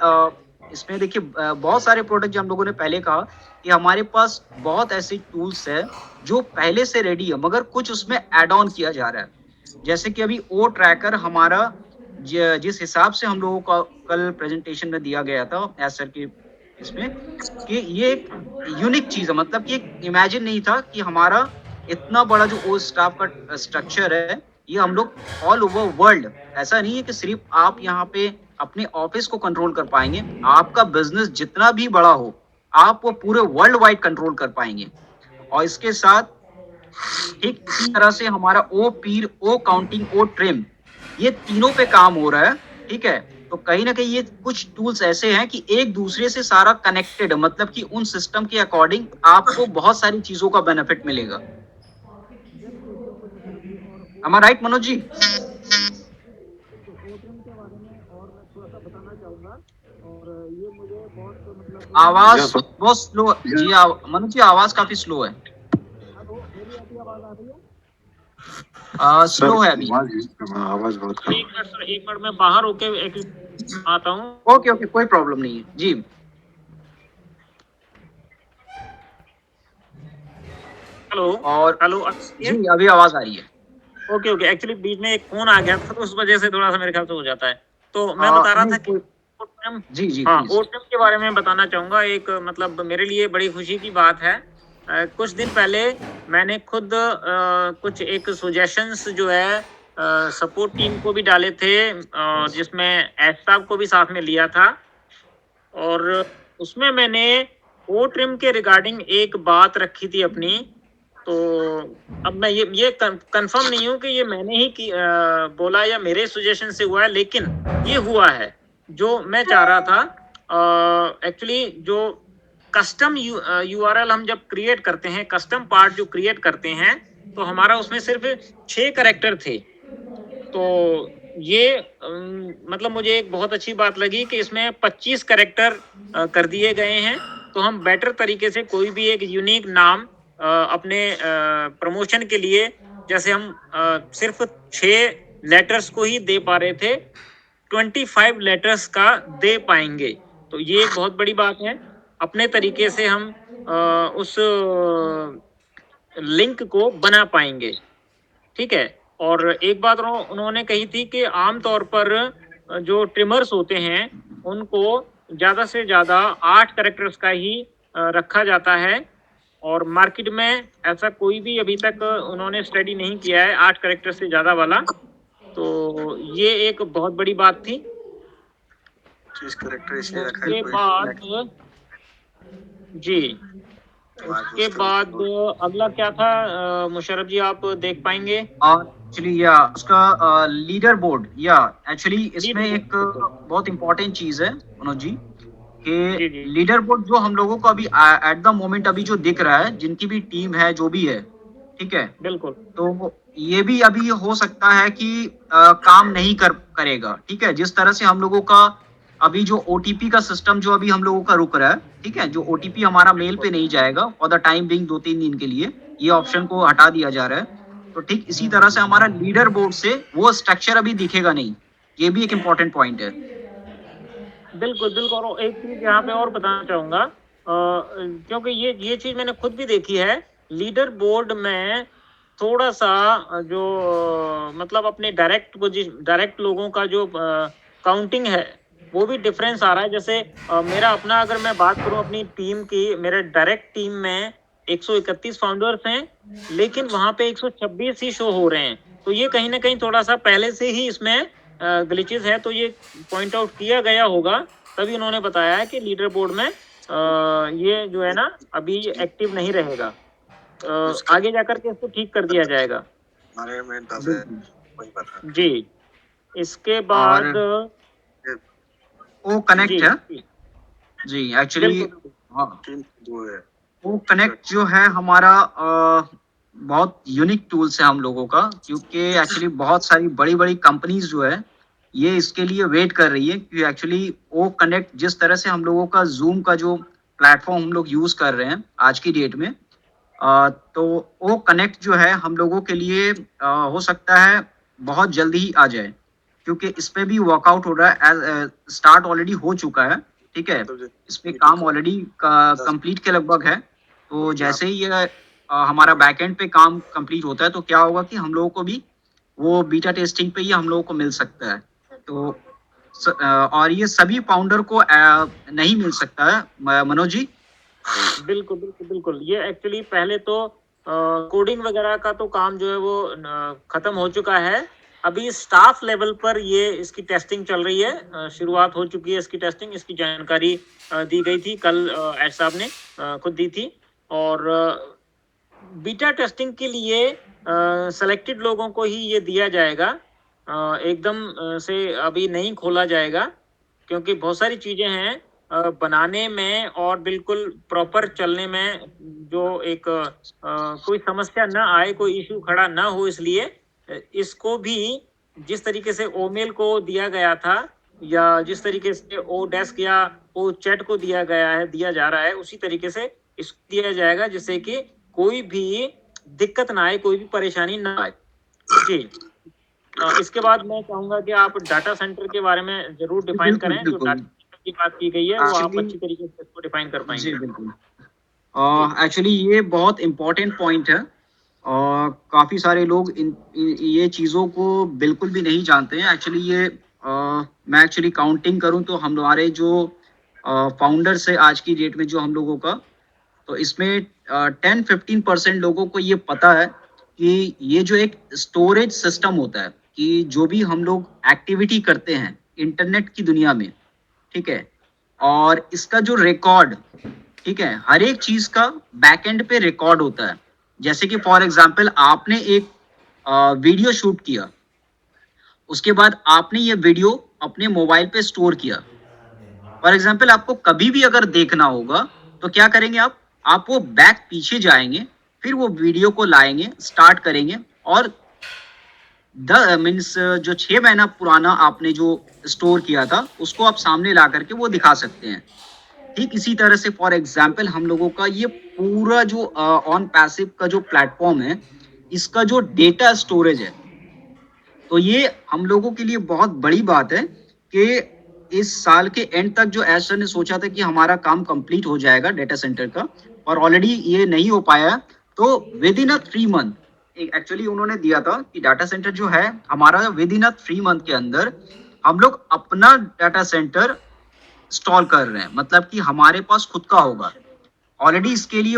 इसमें देखिए बहुत सारे प्रोडक्ट जो हम लोगों ने पहले कहा कि हमारे पास बहुत ऐसे टूल्स है जो पहले से रेडी है, मगर कुछ उसमें एड ऑन किया जा रहा है। जैसे कि अभी ओ ट्रैकर हमारा जिस हिसाब से हम लोगों का कल प्रेजेंटेशन में दिया गया था एज सर के इसमें, कि ये एक यूनिक चीज है, मतलब कि एक इमेजिन नहीं था कि हमारा इतना बड़ा जो ओ स्टाफ का स्ट्रक्चर है, ये हम लोग ऑल ओवर वर्ल्ड, ऐसा नहीं है कि सिर्फ आप यहाँ पे अपने ऑफिस को कंट्रोल कर पाएंगे, आपका बिजनेस जितना भी बड़ा हो आप वो पूरे वर्ल्ड वाइड कंट्रोल कर पाएंगे। और इसके साथ ठीक इसी तरह से हमारा ओ पीर, ओ काउंटिंग, ओ ट्रिम, ये तीनों पे काम हो रहा है, ठीक है। तो कहीं ना कहीं ये कुछ टूल्स ऐसे हैं कि एक दूसरे से सारा कनेक्टेड है, मतलब कि उन सिस्टम के अकॉर्डिंग आपको बहुत सारी चीजों का बेनिफिट मिलेगा। am I right मनोज जी? आवाज बहुत स्लो जी, मनोज जी आवाज काफी स्लो है, स्लो है अभी। आवाज बहुत कम। एक मिनट सर, एक मिनट मैं बाहर होके एक आता हूँ। ओके ओके, कोई प्रॉब्लम नहीं है जी। हेलो और हेलो जी अभी आवाज आ रही है। ओके ओके, एक्चुअली बीच में एक फोन आ गया था तो उस वजह से थोड़ा सा मेरे ख्याल से हो जाता है। तो मैं बता रहा नहीं था कि कोई ओटियम, जी जी हाँ प्लीज। ओटियम के बारे में बताना चाहूंगा। एक मतलब मेरे लिए बड़ी खुशी की बात है। कुछ दिन पहले मैंने खुद कुछ एक सजेशंस जो है सपोर्ट टीम को भी डाले थे, जिसमें एस साहब को भी साथ में लिया था। और उसमें मैंने ओ ट्रिम के रिगार्डिंग एक बात रखी थी अपनी। तो अब मैं ये कंफर्म नहीं हूँ कि ये मैंने ही बोला या मेरे सजेशन से हुआ है, लेकिन ये हुआ है जो मैं चाह रहा था। एक्चुअली जो कस्टम यूआरएल हम जब क्रिएट करते हैं, कस्टम पार्ट जो क्रिएट करते हैं, तो हमारा उसमें सिर्फ 6 कैरेक्टर थे। तो ये मतलब मुझे एक बहुत अच्छी बात लगी कि इसमें 25 कैरेक्टर कर दिए गए हैं। तो हम बेटर तरीके से कोई भी एक यूनिक नाम अपने प्रमोशन के लिए, जैसे हम सिर्फ 6 लेटर्स को ही दे पा रहे थे, 25 लेटर्स का दे पाएंगे। तो ये एक बहुत बड़ी बात है। अपने तरीके से हम उस लिंक को बना पाएंगे। ठीक है। और एक बात उन्होंने कही थी कि आमतौर पर जो ट्रिमर्स होते हैं उनको ज्यादा से ज्यादा 8 कैरेक्टर्स का ही रखा जाता है। और मार्केट में ऐसा कोई भी अभी तक उन्होंने स्टडी नहीं किया है 8 कैरेक्टर से ज्यादा वाला। तो ये एक बहुत बड़ी बात थी। चीज करेक्टर इसलिए रखा है उसके कोई बाद जी, आवाज उसके उसका बाद अगला क्या था, मुशर्रफ जी आप देख पाएंगे? एक्चुअली या उसका लीडर बोर्ड या एक्चुअली इसमें लीडर एक बोर्ड, बहुत इंपॉर्टेंट चीज है मनोज जी कि जी जी लीडर बोर्ड जो हम लोगों को अभी एट द मोमेंट अभी जो दिख रहा है, जिनकी भी टीम है जो भी है, ठीक है, बिल्कुल तो ये भी अभी हो सकता है कि काम नहीं करेगा। ठीक है, जिस तरह से हम लोगों का अभी जो ओटीपी का सिस्टम जो अभी हम लोगों का रुक रहा है, ठीक है, जो ओटीपी हमारा मेल पे नहीं जाएगा फॉर द टाइम बिंग 2-3 दिन के लिए, ये ऑप्शन को हटा दिया जा रहा है। तो ठीक इसी तरह से हमारा लीडर बोर्ड से वो स्ट्रक्चर अभी दिखेगा नहीं। ये भी एक इम्पोर्टेंट पॉइंट है। बिल्कुल बिल्कुल। और एक चीज यहाँ पे और बताना चाहूंगा, क्योंकि ये चीज मैंने खुद भी देखी है। लीडर बोर्ड में थोड़ा सा जो मतलब अपने डायरेक्ट लोगों का जो काउंटिंग है वो भी डिफरेंस आ रहा है। जैसे मेरा अपना अगर मैं बात करूं अपनी टीम की, मेरे डायरेक्ट टीम में 131 फाउंडर्स हैं, लेकिन वहां पे 126 ही शो हो रहे हैं। तो ये कहीं ना कहीं थोड़ा सा पहले से ही इसमें ग्लिचेस है। तो ये पॉइंट आउट किया गया होगा, तभी उन्होंने बताया है कि लीडर बोर्ड में ये जो है ना अभी एक्टिव नहीं रहेगा। आगे जाकर के इसको ठीक कर दिया जाएगा। हमारे में 10 है वही बता जी, इसके और बाद वो कनेक्ट जी है जी एक्चुअली। बिल्कुल हाँ, टीम 2 है वो कनेक्ट जो है हमारा बहुत यूनिक टूल्स है हम लोगों का, क्योंकि एक्चुअली बहुत सारी बड़ी बड़ी कंपनीज जो है ये इसके लिए वेट कर रही है, क्योंकि एक्चुअली वो कनेक्ट जिस तरह से हम लोगों का जूम का जो प्लेटफॉर्म हम लोग यूज कर रहे हैं आज की डेट में, तो वो कनेक्ट जो है हम लोगों के लिए हो सकता है बहुत जल्दी ही आ जाए, क्योंकि इस पे भी वर्कआउट हो रहा है, स्टार्ट ऑलरेडी हो चुका है। ठीक है, इस पे काम ऑलरेडी कंप्लीट के लगभग है। तो जैसे ही ये हमारा बैकएंड पे काम कंप्लीट होता है तो क्या होगा कि हम लोगों को भी वो बीटा टेस्टिंग पे ही हम लोगों को मिल सकता है। तो और ये सभी फाउंडर को नहीं मिल सकता है मनोज जी। बिल्कुल बिल्कुल बिल्कुल। ये एक्चुअली पहले तो कोडिंग वगैरह का तो काम जो है वो खत्म हो चुका है। अभी स्टाफ लेवल पर ये इसकी टेस्टिंग चल रही है, शुरुआत हो चुकी है इसकी टेस्टिंग। इसकी जानकारी दी गई थी कल, एच साहब ने खुद दी थी। और बीटा टेस्टिंग के लिए सेलेक्टेड लोगों को ही ये दिया जाएगा, एकदम से अभी नहीं खोला जाएगा, क्योंकि बहुत सारी चीजें हैं बनाने में और बिल्कुल प्रॉपर चलने में, जो एक कोई समस्या ना आए, कोई इश्यू खड़ा ना हो, इसलिए इसको भी जिस तरीके से ओमेल को दिया गया था या जिस तरीके से ओ डेस्क या ओ चैट को दिया जा रहा है, उसी तरीके से इसको दिया जाएगा, जिससे कि कोई भी दिक्कत ना आए, कोई भी परेशानी ना आए। जी, इसके बाद मैं चाहूंगा कि आप डाटा सेंटर के बारे में जरूर डिफाइन बिल्कुल करें। जो बिल्कुल डाटा सेंटर की बात की गई है वो आप एक्चुअली अच्छी तरीके से इसको डिफाइन कर जी पाएंगे। बिल्कुल। एक्चुअली ये बहुत इम्पोर्टेंट पॉइंट है और काफ़ी सारे लोग ये चीज़ों को बिल्कुल भी नहीं जानते हैं। एक्चुअली ये मैं एक्चुअली काउंटिंग करूं तो हमारे जो फाउंडर्स है आज की डेट में जो हम लोगों का, तो इसमें 10-15% लोगों को ये पता है कि ये जो एक स्टोरेज सिस्टम होता है कि जो भी हम लोग एक्टिविटी करते हैं इंटरनेट की दुनिया में, ठीक है, और इसका जो रिकॉर्ड, ठीक है, हर एक चीज का बैकएंड पे रिकॉर्ड होता है। जैसे कि फॉर एग्जांपल आपने एक वीडियो शूट किया, उसके बाद आपने ये वीडियो अपने मोबाइल पे स्टोर किया। फॉर एग्जांपल आपको कभी भी अगर देखना होगा तो क्या करेंगे आप वो बैक पीछे जाएंगे, फिर वो वीडियो को लाएंगे, स्टार्ट करेंगे और मीन्स जो 6 महीना पुराना आपने जो स्टोर किया था उसको आप सामने ला करके वो दिखा सकते हैं। ठीक इसी तरह से फॉर एग्जाम्पल हम लोगों का ये पूरा जो ऑन पैसिव का जो प्लेटफॉर्म है, इसका जो डेटा स्टोरेज है, तो ये हम लोगों के लिए बहुत बड़ी बात है कि इस साल के एंड तक जो एस्टर ने सोचा था कि हमारा काम कंप्लीट हो जाएगा डेटा सेंटर का, और ऑलरेडी ये नहीं हो पाया। तो with in a 3 month actually उन्होंने दिया था कि डाटा सेंटर जो है हमारा विद इन अ 3 मंथ के अंदर हम लोग अपना डाटा सेंटर इंस्टॉल कर रहे हैं, मतलब कि हमारे पास खुद का होगा। ऑलरेडी इसके लिए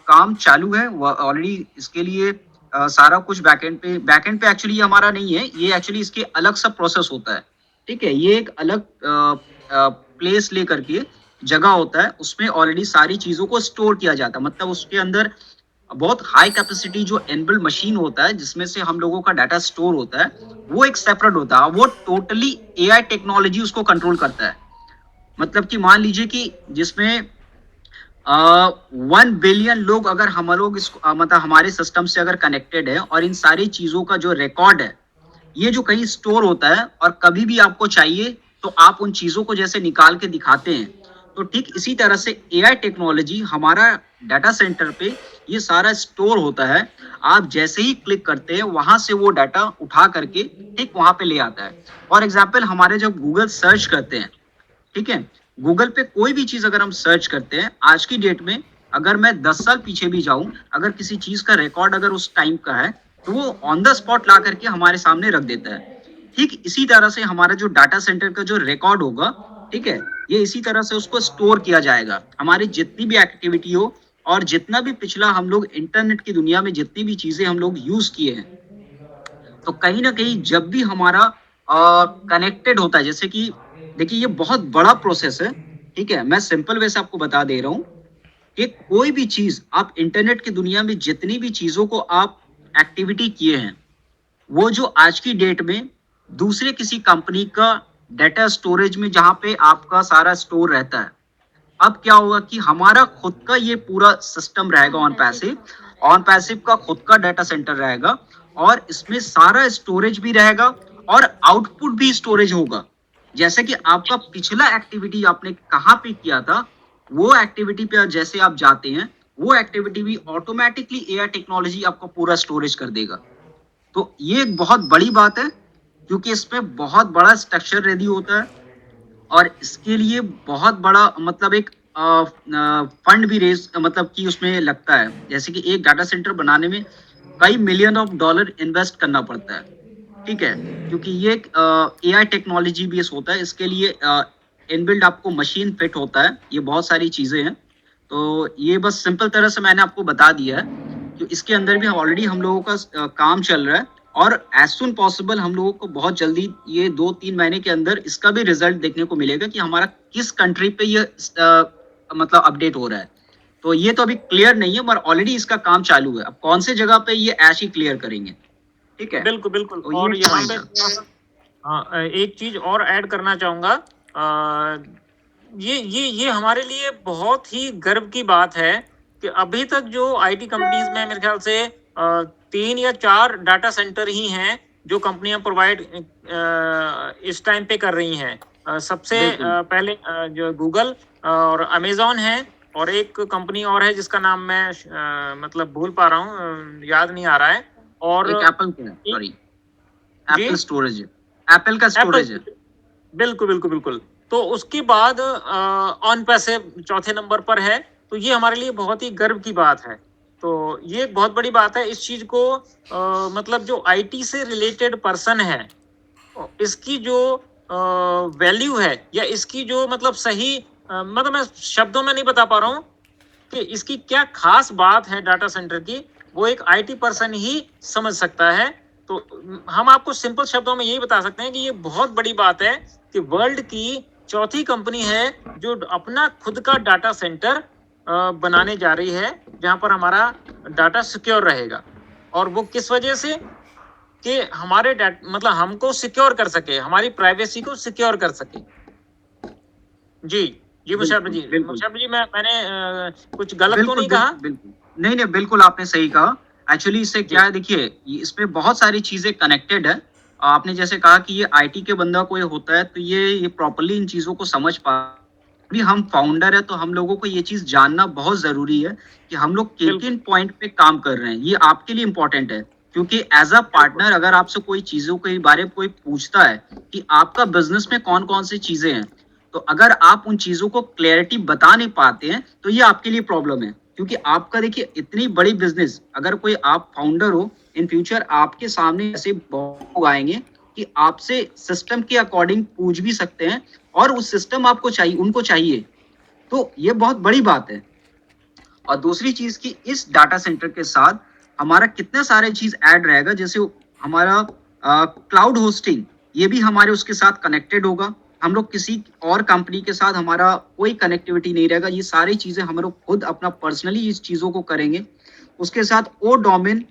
काम चालू है, ऑलरेडी इसके लिए सारा कुछ बैकएंड पे एक्चुअली ये हमारा नहीं है, ये एक्चुअली इसके अलग सा प्रोसेस होता है, ठीक है, ये एक अलग प्लेस ले करके जगह होता है, उसमें ऑलरेडी सारी चीजों को स्टोर किया जाता है। मतलब उसके अंदर बहुत हाई कैपेसिटी जो एनबिल्ड मशीन होता है जिसमें से हम लोगों का डाटा स्टोर होता है, वो एक सेपरेट होता है, वो टोटली एआई टेक्नोलॉजी उसको कंट्रोल करता है। मतलब कि मान लीजिए कि जिसमें 1 बिलियन लोग अगर हम लोग इसको मतलब हमारे सिस्टम से अगर कनेक्टेड है और इन सारी चीजों का जो रिकॉर्ड है ये जो कहीं स्टोर होता है, और कभी भी आपको चाहिए तो आप उन चीजों को जैसे निकाल के दिखाते हैं, तो ठीक इसी तरह से एआई टेक्नोलॉजी हमारा डाटा सेंटर पे ये सारा स्टोर होता है। आप जैसे ही क्लिक करते हैं वहां से वो डाटा उठा करके ठीक वहां पे ले आता है। फॉर एग्जाम्पल हमारे जब गूगल सर्च करते हैं, ठीक है, गूगल पे कोई भी चीज अगर हम सर्च करते हैं आज की डेट में, अगर मैं 10 साल पीछे भी जाऊं, अगर किसी चीज का रिकॉर्ड अगर उस टाइम का है तो वो ऑन द स्पॉट ला करके हमारे सामने रख देता है। ठीक इसी तरह से हमारा जो डाटा सेंटर का जो रिकॉर्ड होगा, ठीक है, ये इसी तरह से उसको स्टोर किया जाएगा। हमारी जितनी भी एक्टिविटी हो और जितना भी पिछला हम लोग इंटरनेट की दुनिया में जितनी भी चीजें हम लोग यूज किए हैं, तो कहीं ना कहीं जब भी हमारा कनेक्टेड होता है, जैसे कि देखिए ये बहुत बड़ा प्रोसेस है, ठीक है, मैं सिंपल वे से आपको बता दे रहा हूँ कि कोई भी चीज आप इंटरनेट की दुनिया में जितनी भी चीजों को आप एक्टिविटी किए हैं, वो जो आज की डेट में दूसरे किसी कंपनी का डाटा स्टोरेज में जहां पे आपका सारा स्टोर रहता है, अब क्या होगा कि हमारा खुद का ये पूरा सिस्टम रहेगा ऑन पैसिव का खुद का डाटा सेंटर रहेगा, और इसमें सारा स्टोरेज भी रहेगा और आउटपुट भी स्टोरेज होगा। जैसे कि आपका पिछला एक्टिविटी आपने कहाँ पे किया था, वो एक्टिविटी पे जैसे आप जाते हैं वो एक्टिविटी भी ऑटोमेटिकली एआई टेक्नोलॉजी आपको पूरा स्टोरेज कर देगा। तो ये एक बहुत बड़ी बात है क्योंकि इसमें बहुत बड़ा स्ट्रक्चर रेडी होता है, और इसके लिए बहुत बड़ा मतलब एक फंड भी रेज मतलब कि उसमें लगता है। जैसे कि एक डाटा सेंटर बनाने में कई मिलियन ऑफ डॉलर इन्वेस्ट करना पड़ता है, ठीक है, क्योंकि ये एक एआई टेक्नोलॉजी बेस होता है, इसके लिए इनबिल्ड आपको मशीन फिट होता है, ये बहुत सारी चीजें हैं। तो ये बस सिंपल तरह से मैंने आपको बता दिया है कि इसके अंदर भी ऑलरेडी हम लोगों का काम चल रहा है, और एज सुन पॉसिबल हम लोगों को बहुत जल्दी ये 2-3 महीने के अंदर इसका भी रिजल्ट देखने को मिलेगा कि हमारा किस कंट्री पे ये मतलब अपडेट हो रहा है। तो ये तो अभी क्लियर नहीं है, पर ऑलरेडी इसका काम चालू है। अब कौन से जगह पे ये ऐश ही क्लियर करेंगे, ठीक है, बिल्कुल बिल्कुल। तो और ये यहाँ point पे है। हाँ, एक चीज और ऐड करना चाहूंगा। ये हमारे लिए बहुत ही गर्व की बात है कि अभी तक जो आईटी कंपनीज में मेरे ख्याल से 3 या 4 डाटा सेंटर ही हैं जो कंपनियां प्रोवाइड इस टाइम पे कर रही हैं। सबसे पहले जो गूगल और अमेजॉन है, और एक कंपनी और है जिसका नाम मैं मतलब भूल पा रहा हूँ, याद नहीं आ रहा है। और एक एप्पल का, सॉरी, एप्पल स्टोरेज, एप्पल का स्टोरेज है। बिल्कुल बिल्कुल बिल्कुल। तो उसके बाद ऑन पैसिव चौथे नंबर पर है, तो ये हमारे लिए बहुत ही गर्व की बात है। तो ये एक बहुत बड़ी बात है। इस चीज को मतलब जो आईटी से रिलेटेड पर्सन है, इसकी जो वैल्यू है या इसकी जो मतलब सही मतलब मैं शब्दों में नहीं बता पा रहा हूँ कि इसकी क्या खास बात है डाटा सेंटर की, वो एक आईटी पर्सन ही समझ सकता है। तो हम आपको सिंपल शब्दों में यही बता सकते हैं कि ये बहुत बड़ी बात है कि वर्ल्ड की चौथी कंपनी है जो अपना खुद का डाटा सेंटर बनाने जा रही है, जहां पर हमारा डाटा सिक्योर रहेगा। और वो किस वजह से कि हमारे मतलब हमको सिक्योर कर सके, हमारी प्राइवेसी को सिक्योर कर सके। जी जी मुशर्रफ जी, बिल्कुल। मुशर्रफ जी, मैंने कुछ गलत तो बिल्कुल नहीं कहा? बिल्कुल नहीं, बिल्कुल आपने सही कहा। एक्चुअली इससे क्या है, देखिए इसमें बहुत सारी चीजें कनेक्टेड है। आपने जैसे कहा कि ये आईटी के बंदा कोई होता है तो ये प्रॉपर्ली इन चीजों को समझ पा, अभी हम फाउंडर है तो हम लोगों को ये चीज जानना बहुत जरूरी है कि हम लोग किन पॉइंट पे काम कर रहे हैं। ये आपके लिए इम्पोर्टेंट है, क्योंकि एज अ पार्टनर अगर आपसे कोई चीजों के बारे में कोई पूछता है कि आपका बिजनेस में कौन कौन सी चीजें हैं, तो अगर आप उन चीजों को क्लैरिटी बता नहीं पाते हैं तो ये आपके लिए प्रॉब्लम है। क्योंकि आपका देखिए इतनी बड़ी बिजनेस, अगर कोई आप फाउंडर हो, इन फ्यूचर आपके सामने ऐसे बहुत लोग आएंगे कि आपसे सिस्टम के अकॉर्डिंग पूछ भी सकते हैं और उस सिस्टम आपको चाहिए, उनको चाहिए। तो ये बहुत बड़ी बात है। और दूसरी चीज की इस डाटा सेंटर के साथ हमारा कितने सारे चीज ऐड रहेगा, जैसे हमारा क्लाउड होस्टिंग, ये भी हमारे उसके साथ कनेक्टेड होगा। हम लोग किसी और कंपनी के साथ हमारा कोई कनेक्टिविटी नहीं रहेगा, ये सारी चीजें हम लोग खुद अपना पर्सनली इस चीजों को करेंगे। उसके साथ ओ डोमेन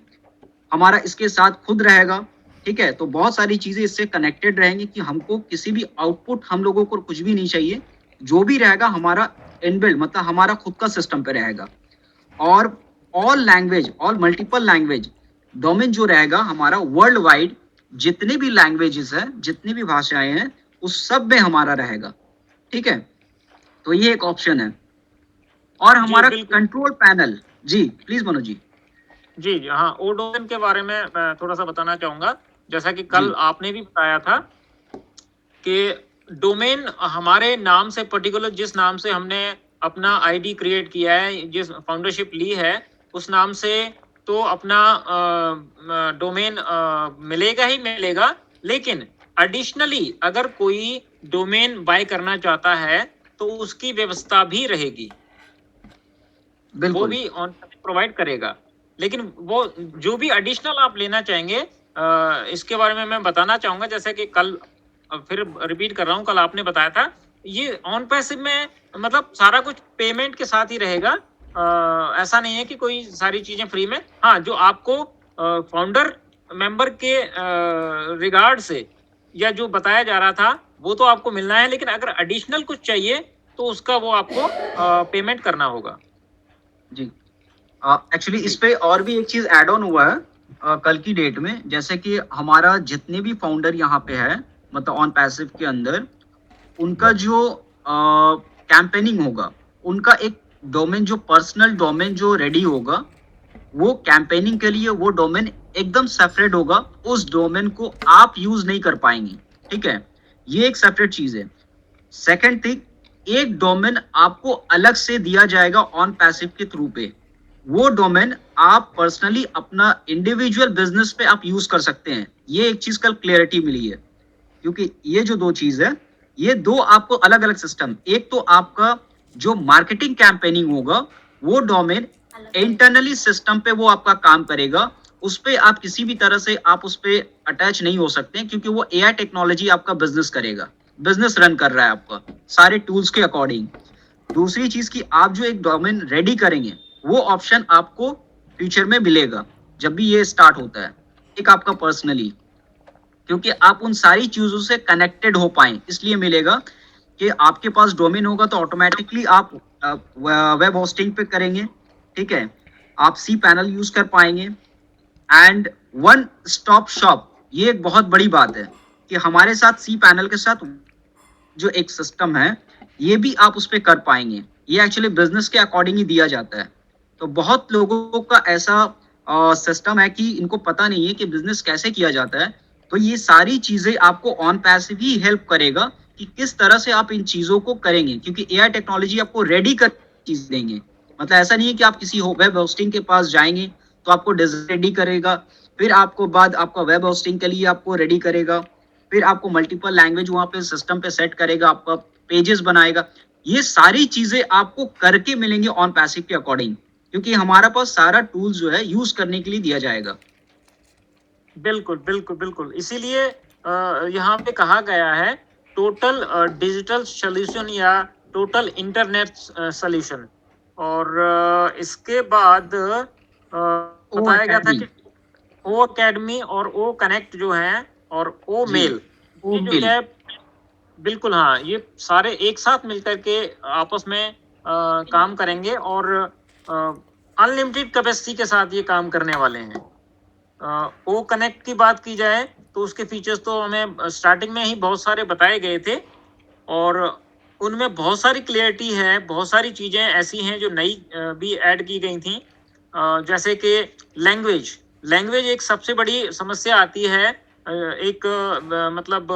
हमारा इसके साथ खुद रहेगा, ठीक है। तो बहुत सारी चीजें इससे कनेक्टेड रहेंगी कि हमको किसी भी आउटपुट, हम लोगों को कुछ भी नहीं चाहिए, जो भी रहेगा हमारा इनबिल्ड, मतलब हमारा खुद का सिस्टम पे रहेगा। और all language, all multiple language domain जो रहेगा हमारा वर्ल्ड वाइड, जितने भी लैंग्वेजेस है, जितनी भी भाषाएं हैं, उस सब में हमारा रहेगा, ठीक है। तो ये एक ऑप्शन है। और हमारा कंट्रोल पैनल, जी प्लीज मनोज जी। जी हाँ, ओ डोमेन के बारे में मैं थोड़ा सा बताना चाहूंगा। जैसा कि कल आपने भी बताया था कि डोमेन हमारे नाम से, पर्टिकुलर जिस नाम से हमने अपना आईडी क्रिएट किया है, जिस फाउंडरशिप ली है, उस नाम से तो अपना डोमेन मिलेगा ही मिलेगा। लेकिन एडिशनली अगर कोई डोमेन बाय करना चाहता है तो उसकी व्यवस्था भी रहेगी, वो भी ऑन प्रोवाइड करेगा। लेकिन वो जो भी एडिशनल आप लेना चाहेंगे, इसके बारे में मैं बताना चाहूंगा। जैसे कि कल, फिर रिपीट कर रहा हूँ, कल आपने बताया था, ये ऑन पैसिव में मतलब सारा कुछ पेमेंट के साथ ही रहेगा। ऐसा नहीं है कि कोई सारी चीजें फ्री में। हाँ, जो आपको फाउंडर मेंबर के रिगार्ड से या जो बताया जा रहा था वो तो आपको मिलना है, लेकिन अगर एडिशनल कुछ चाहिए तो उसका वो आपको पेमेंट करना होगा। जी एक्चुअली इस पे और भी एक चीज ऐड ऑन हुआ है कल की डेट में। जैसे कि हमारा जितने भी फाउंडर यहाँ पे है, मतलब ऑन पैसिव के अंदर, उनका जो कैंपेनिंग होगा, उनका एक डोमेन, जो पर्सनल डोमेन जो रेडी होगा, वो कैंपेनिंग के लिए वो डोमेन एकदम सेपरेट होगा। उस डोमेन को आप यूज नहीं कर पाएंगे, ठीक है। ये एक सेपरेट चीज है। सेकंड थिंग, एक डोमेन आपको अलग से दिया जाएगा ऑन पैसिव के थ्रू पे। वो डोमेन आप पर्सनली अपना इंडिविजुअल बिजनेस पे आप यूज कर सकते हैं। ये एक चीज कल क्लियरिटी मिली है, क्योंकि ये जो दो चीज है, ये दो आपको अलग अलग सिस्टम, एक तो आपका जो मार्केटिंग कैंपेनिंग होगा, वो डोमेन इंटरनली सिस्टम पे वो आपका काम करेगा। उस पे आप किसी भी तरह से आप उस पे अटैच नहीं हो सकते, क्योंकि वो एआई टेक्नोलॉजी आपका बिजनेस करेगा, बिजनेस रन कर रहा है आपका सारे टूल्स के अकॉर्डिंग। दूसरी चीज की, आप जो एक डोमेन रेडी करेंगे, वो ऑप्शन आपको फ्यूचर में मिलेगा जब भी ये स्टार्ट होता है, एक आपका पर्सनली, क्योंकि आप उन सारी चीजों से कनेक्टेड हो पाए, इसलिए मिलेगा कि आपके पास डोमेन होगा तो ऑटोमेटिकली आप वेब होस्टिंग पे करेंगे, ठीक है। आप सी पैनल यूज कर पाएंगे एंड वन स्टॉप शॉप। ये एक बहुत बड़ी बात है कि हमारे साथ सी पैनल के साथ जो एक सिस्टम है, ये भी आप उस पर कर पाएंगे। ये एक्चुअली बिजनेस के अकॉर्डिंग ही दिया जाता है। तो बहुत लोगों का ऐसा सिस्टम है कि इनको पता नहीं है कि बिजनेस कैसे किया जाता है। तो ये सारी चीजें आपको ऑन पैसिव ही हेल्प करेगा कि किस तरह से आप इन चीजों को करेंगे, क्योंकि एआई टेक्नोलॉजी आपको रेडी कर चीज देंगे। मतलब ऐसा नहीं है कि आप किसी वेब होस्टिंग के पास जाएंगे तो आपको डिजाइन रेडी करेगा, फिर आपको बाद आपका वेब होस्टिंग के लिए आपको रेडी करेगा, फिर आपको मल्टीपल लैंग्वेज वहाँ पे सिस्टम पे सेट करेगा, आपका पेजेस बनाएगा। ये सारी चीजें आपको करके मिलेंगे ऑन पैसिव के अकॉर्डिंग, क्योंकि हमारा पास सारा टूल जो है यूज करने के लिए दिया जाएगा। बिल्कुल बिल्कुल बिल्कुल, इसीलिए यहाँ पे कहा गया है टोटल डिजिटल सॉल्यूशन या टोटल इंटरनेट सॉल्यूशन। और इसके बाद बताया गया था कि ओ अकेडमी और ओ कनेक्ट जो है और ओ मेल, ये जो क्या है, बिल्कुल हाँ, ये सारे एक साथ मिलकर के आपस में काम करेंगे और अनलिमिटेड कैपेसिटी के साथ ये काम करने वाले हैं। ओ कनेक्ट की बात की जाए तो उसके फीचर्स तो हमें स्टार्टिंग में ही बहुत सारे बताए गए थे और उनमें बहुत सारी क्लियरिटी है, बहुत सारी चीज़ें ऐसी हैं जो नई भी ऐड की गई थी। जैसे कि लैंग्वेज एक सबसे बड़ी समस्या आती है एक मतलब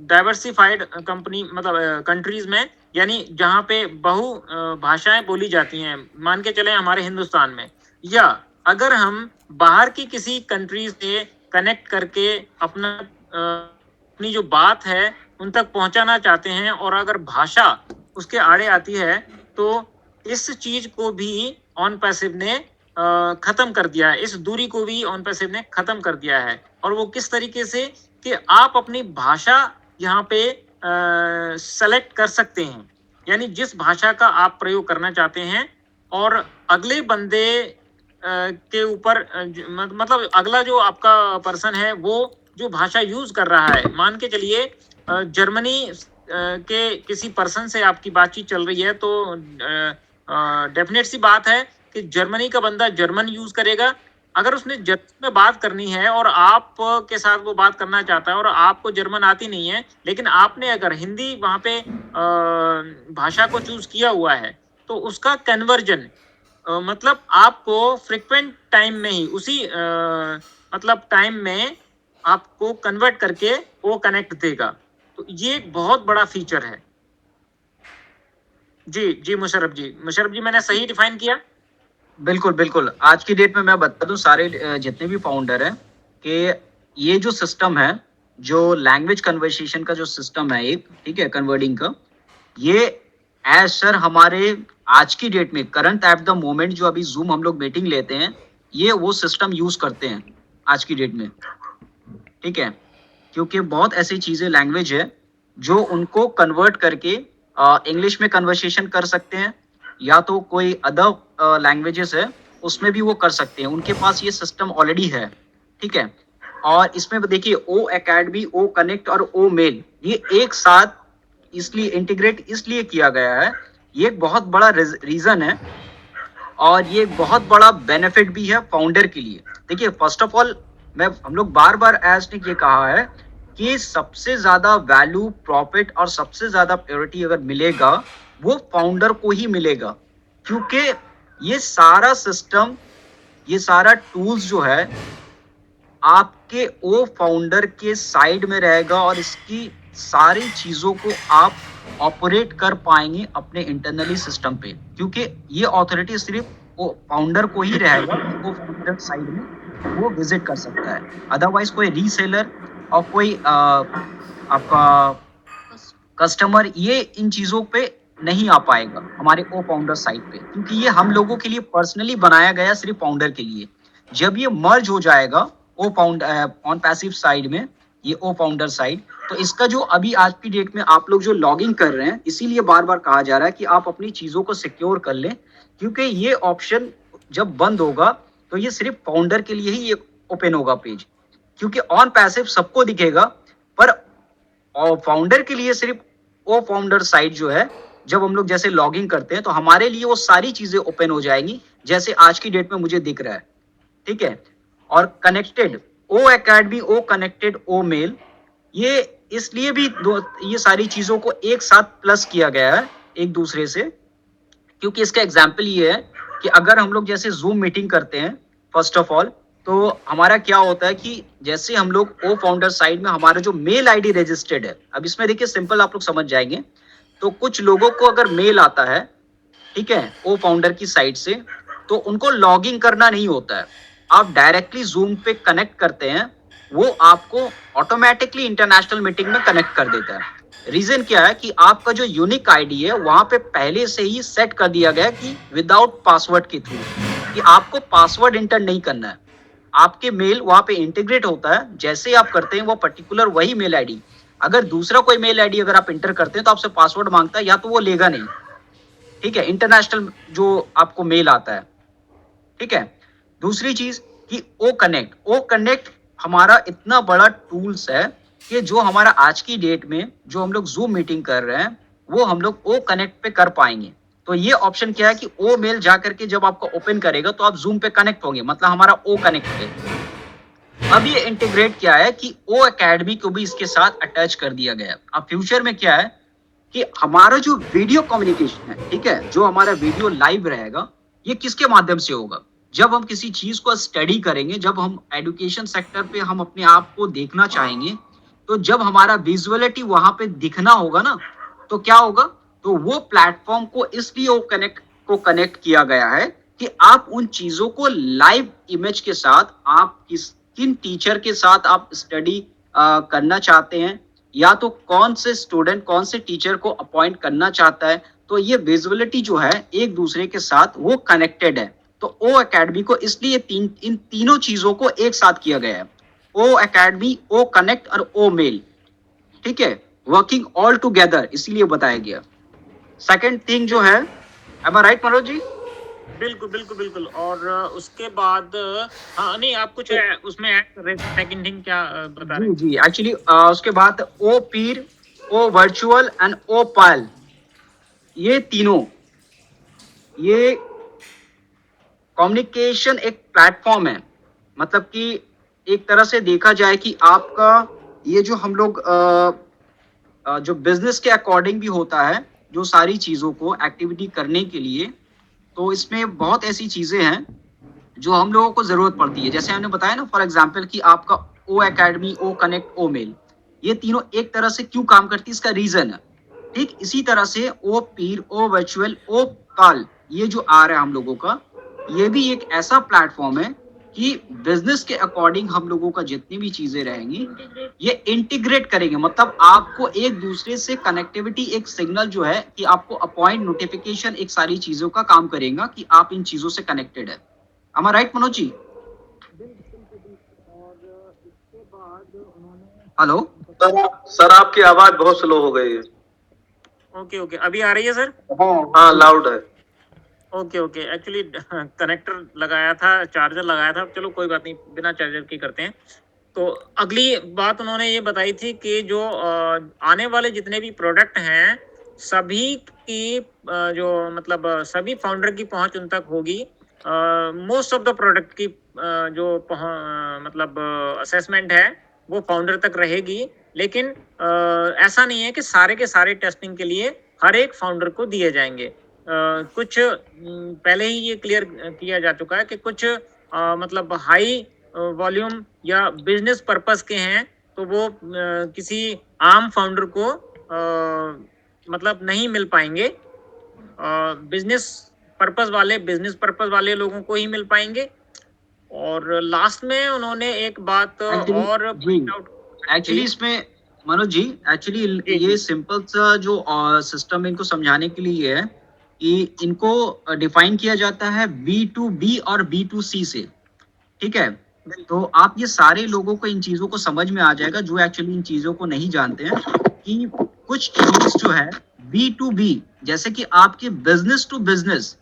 डाइवर्सिफाइड कंपनी मतलब कंट्रीज में, यानी जहाँ पे बहु भाषाएं बोली जाती हैं, मान के चलें हमारे हिंदुस्तान में, या अगर हम बाहर की किसी कंट्री से कनेक्ट करके अपनी जो बात है उन तक पहुंचाना चाहते हैं और अगर भाषा उसके आड़े आती है, तो इस चीज को भी ऑन पैसिव ने खत्म कर दिया है, इस दूरी को भी ऑन पैसिव ने खत्म कर दिया है। और वो किस तरीके से कि आप अपनी भाषा यहाँ पे सेलेक्ट कर सकते हैं, यानी जिस भाषा का आप प्रयोग करना चाहते हैं, और अगले बंदे के ऊपर मतलब अगला जो आपका पर्सन है वो जो भाषा यूज कर रहा है, मान के चलिए जर्मनी के किसी पर्सन से आपकी बातचीत चल रही है, तो डेफिनेट सी बात है कि जर्मनी का बंदा जर्मन यूज करेगा। अगर उसने जर्मन में बात करनी है और आप के साथ वो बात करना चाहता है और आपको जर्मन आती नहीं है, लेकिन आपने अगर हिंदी वहाँ पे भाषा को चूज किया हुआ है, तो उसका कन्वर्जन मतलब आपको फ्रिक्वेंट टाइम में ही उसी मतलब टाइम में आपको कन्वर्ट करके वो कनेक्ट देगा। तो ये एक बहुत बड़ा फीचर है। जी मुशर्रफ जी मैंने सही डिफाइन किया? बिल्कुल बिल्कुल, आज की डेट में मैं बता दूं सारे जितने भी फाउंडर हैं कि ये जो सिस्टम है, जो लैंग्वेज कन्वर्सेशन का जो सिस्टम है एक, ठीक है, कन्वर्टिंग का, ये एज सर हमारे आज की डेट में करंट एट द मोमेंट जो अभी जूम हम लोग मीटिंग लेते हैं, ये वो सिस्टम यूज करते हैं आज की डेट में, ठीक है, क्योंकि बहुत ऐसी चीजें लैंग्वेज है जो उनको कन्वर्ट करके इंग्लिश में कन्वर्सेशन कर सकते हैं, या तो कोई अदर लैंग्वेजेस है उसमें भी वो कर सकते हैं, उनके पास ये सिस्टम ऑलरेडी है, ठीक है। और इसमें देखिए ओ एकेडमी, ओ कनेक्ट और ओ मेल, ये एक साथ इसलिए इंटीग्रेट इसलिए किया गया है, ये एक बहुत बड़ा रीजन है और ये एक बहुत बड़ा बेनिफिट भी है फाउंडर के लिए। देखिए फर्स्ट ऑफ ऑल हम लोग बार बार एज ने ये कहा है कि सबसे ज्यादा वैल्यू, प्रॉफिट और सबसे ज्यादा प्रायोरिटी अगर मिलेगा वो फाउंडर को ही मिलेगा, क्योंकि ये सारा सिस्टम, ये सारा टूल्स जो है आपके ओ फाउंडर के साइड में रहेगा और इसकी सारी चीजों को आप ऑपरेट कर पाएंगे अपने इंटरनली सिस्टम पे, क्योंकि ये अथॉरिटी सिर्फ वो फाउंडर को ही रहेगा, वो फाउंडर साइड में वो विजिट कर सकता है, अदरवाइज कोई रीसेलर और कोई आपका कस्टमर ये इन चीजों पे नहीं आ पाएगा हमारे ओ फाउंडर साइड पे, क्योंकि ये हम लोगों के लिए पर्सनली बनाया गया सिर्फ फाउंडर के लिए। जब ये मर्ज हो जाएगा ओ फाउंडर ऑन पैसिव साइड में, ये ओ फाउंडर साइड, तो इसका जो अभी आज की डेट में आप लोग जो लॉगिंग कर रहे हैं, इसीलिए बार बार कहा जा रहा है कि आप अपनी चीजों को सिक्योर कर लें, क्योंकि ये ऑप्शन जब बंद होगा तो ये सिर्फ फाउंडर के लिए ही ये ओपन होगा पेज, क्योंकि ऑन पैसिव सबको दिखेगा, पर फाउंडर के लिए सिर्फ ओ फाउंडर साइट जो है, जब हम लोग जैसे लॉगिंग करते हैं तो हमारे लिए वो सारी चीजें ओपन हो जाएंगी जैसे आज की डेट में मुझे दिख रहा है, ठीक है। और कनेक्टेड ओ एकेडमी, ओ कनेक्टेड, ओ मेल, ये इसलिए भी ये सारी चीजों को एक साथ प्लस किया गया है एक दूसरे से, क्योंकि इसका एग्जाम्पल ये है कि अगर हम लोग जैसे जूम मीटिंग करते हैं फर्स्ट ऑफ ऑल, तो हमारा क्या होता है कि जैसे हम लोग ओ फाउंडर साइड में हमारा जो मेल आईडी रजिस्टर्ड है, अब इसमें देखिए सिंपल आप लोग समझ जाएंगे, तो कुछ लोगों को अगर मेल आता है, ठीक है, ओ फाउंडर की साइट से, तो उनको लॉगिन करना नहीं होता है। आप डायरेक्टली जूम पे कनेक्ट करते हैं, वो आपको ऑटोमेटिकली इंटरनेशनल मीटिंग में कनेक्ट कर देता है। रीजन क्या है कि आपका जो यूनिक आईडी है वहां पे पहले से ही सेट कर दिया गया है कि विदाउट पासवर्ड के थ्रू, कि आपको पासवर्ड इंटर नहीं करना है। आपके मेल वहां पे इंटीग्रेट होता है, जैसे ही आप करते हैं वो पर्टिकुलर वही मेल आईडी, अगर दूसरा कोई मेल आईडी अगर आप इंटर करते हैं तो आपसे पासवर्ड मांगता है, या तो वो लेगा नहीं, ठीक है, इंटरनेशनल जो आपको मेल आता है, ठीक है। दूसरी चीज कि ओ कनेक्ट हमारा इतना बड़ा टूल्स है कि जो हमारा आज की डेट में जो हम लोग जूम मीटिंग कर रहे हैं वो हम लोग ओ कनेक्ट पे कर पाएंगे। तो ये ऑप्शन क्या है कि ओ मेल जा करके जब आपको ओपन करेगा तो आप जूम पे कनेक्ट होंगे, मतलब हमारा ओ कनेक्ट पे। अब ये इंटीग्रेट क्या है कि ओ एकेडमी को भी इसके साथ अटैच कर दिया गया है। अब फ्यूचर में क्या है कि हमारा जो वीडियो कम्युनिकेशन है, ठीक है, जो हमारा वीडियो लाइव रहेगा, ये किसके माध्यम से होगा? जब हम किसी चीज को स्टडी करेंगे, जब हम एजुकेशन सेक्टर पे हम अपने आप को देखना चाहेंगे, तो जब हमारा विजुअलिटी वहां पे दिखना होगा ना, तो क्या होगा? तो वो प्लेटफॉर्म को इसलिए वो कनेक्ट किया गया है कि आप उन चीजों को लाइव इमेज के साथ, आप किन टीचर के साथ आप स्टडी करना चाहते हैं, या तो कौन से स्टूडेंट कौन से टीचर को अपॉइंट करना चाहता है, तो ये विजुअलिटी जो है एक दूसरे के साथ वो कनेक्टेड है। तो ओ एकेडमी को इसलिए इन तीनों चीजों को एक साथ किया गया है, ओ एकेडमी, ओ कनेक्ट और ओ मेल, ठीक है, वर्किंग ऑल टुगेदर, इसीलिए बताया गया। सेकंड थिंग जो है, एम आई राइट मनोज जी? बिल्कुल बिल्कुल बिल्कुल। और उसके बाद हाँ नहीं, आप कुछ उसमें ऐड कर रहे थे, सेकंड थिंग क्या बता रहे जी एक्चुअली उसके बाद ओ पीर, ओ वर्चुअल एंड ओ पाल, ये तीनों, ये कम्युनिकेशन एक प्लेटफॉर्म है। मतलब कि एक तरह से देखा जाए कि आपका ये जो हम लोग जो बिजनेस के अकॉर्डिंग भी होता है, जो सारी चीजों को एक्टिविटी करने के लिए, तो इसमें बहुत ऐसी चीजें हैं जो हम लोगों को जरूरत पड़ती है। जैसे हमने बताया ना, फॉर एग्जांपल कि आपका ओ एकेडमी, ओ कनेक्ट, ओ मेल, ये तीनों एक तरह से क्यों काम करती है, इसका रीजन है। ठीक इसी तरह से ओ पीर, ओ वर्चुअल, ओ कॉल, ये जो आ रहा है हम लोगों का, ये भी एक ऐसा प्लेटफॉर्म है कि बिजनेस के अकॉर्डिंग हम लोगों का जितनी भी चीजें रहेंगी ये इंटीग्रेट करेंगे। मतलब आपको एक दूसरे से कनेक्टिविटी, एक सिग्नल जो है कि आपको अपॉइंट, नोटिफिकेशन, एक सारी चीजों का काम करेगा कि आप इन चीजों से कनेक्टेड है। Am I right, Manoj ji? Hello sir आपकी आवाज बहुत स्लो हो गई है। ओके ओके, अभी आ रही है सर? हाँ लाउड है। ओके ओके, एक्चुअली कनेक्टर लगाया था, चार्जर लगाया था, चलो कोई बात नहीं, बिना चार्जर के करते हैं। तो अगली बात उन्होंने ये बताई थी कि जो आने वाले जितने भी प्रोडक्ट हैं, सभी की जो मतलब सभी फाउंडर की पहुंच उन तक होगी। मोस्ट ऑफ द प्रोडक्ट की जो मतलब असेसमेंट है वो फाउंडर तक रहेगी, लेकिन ऐसा नहीं है कि सारे के सारे टेस्टिंग के लिए हर एक फाउंडर को दिए जाएंगे। कुछ पहले ही ये क्लियर किया जा चुका है कि कुछ मतलब हाई वॉल्यूम या बिजनेस पर्पस के हैं, तो वो किसी आम फाउंडर को मतलब नहीं मिल पाएंगे। बिजनेस पर्पस वाले लोगों को ही मिल पाएंगे। और लास्ट में उन्होंने एक बात और एक्चुअली इसमें मनोज जी, एक्चुअली ये सिंपल सा जो सिस्टम इनको समझाने के लिए है कि इनको डिफाइन किया जाता है B2B और B2C से, ठीक है। तो आप ये सारे लोगों को इन चीजों को समझ में आ जाएगा जो एक्चुअली इन चीजों को नहीं जानते हैं, कि कुछ टूल्स जो है B2B, जैसे कि आपके बिजनेस टू बिजनेस,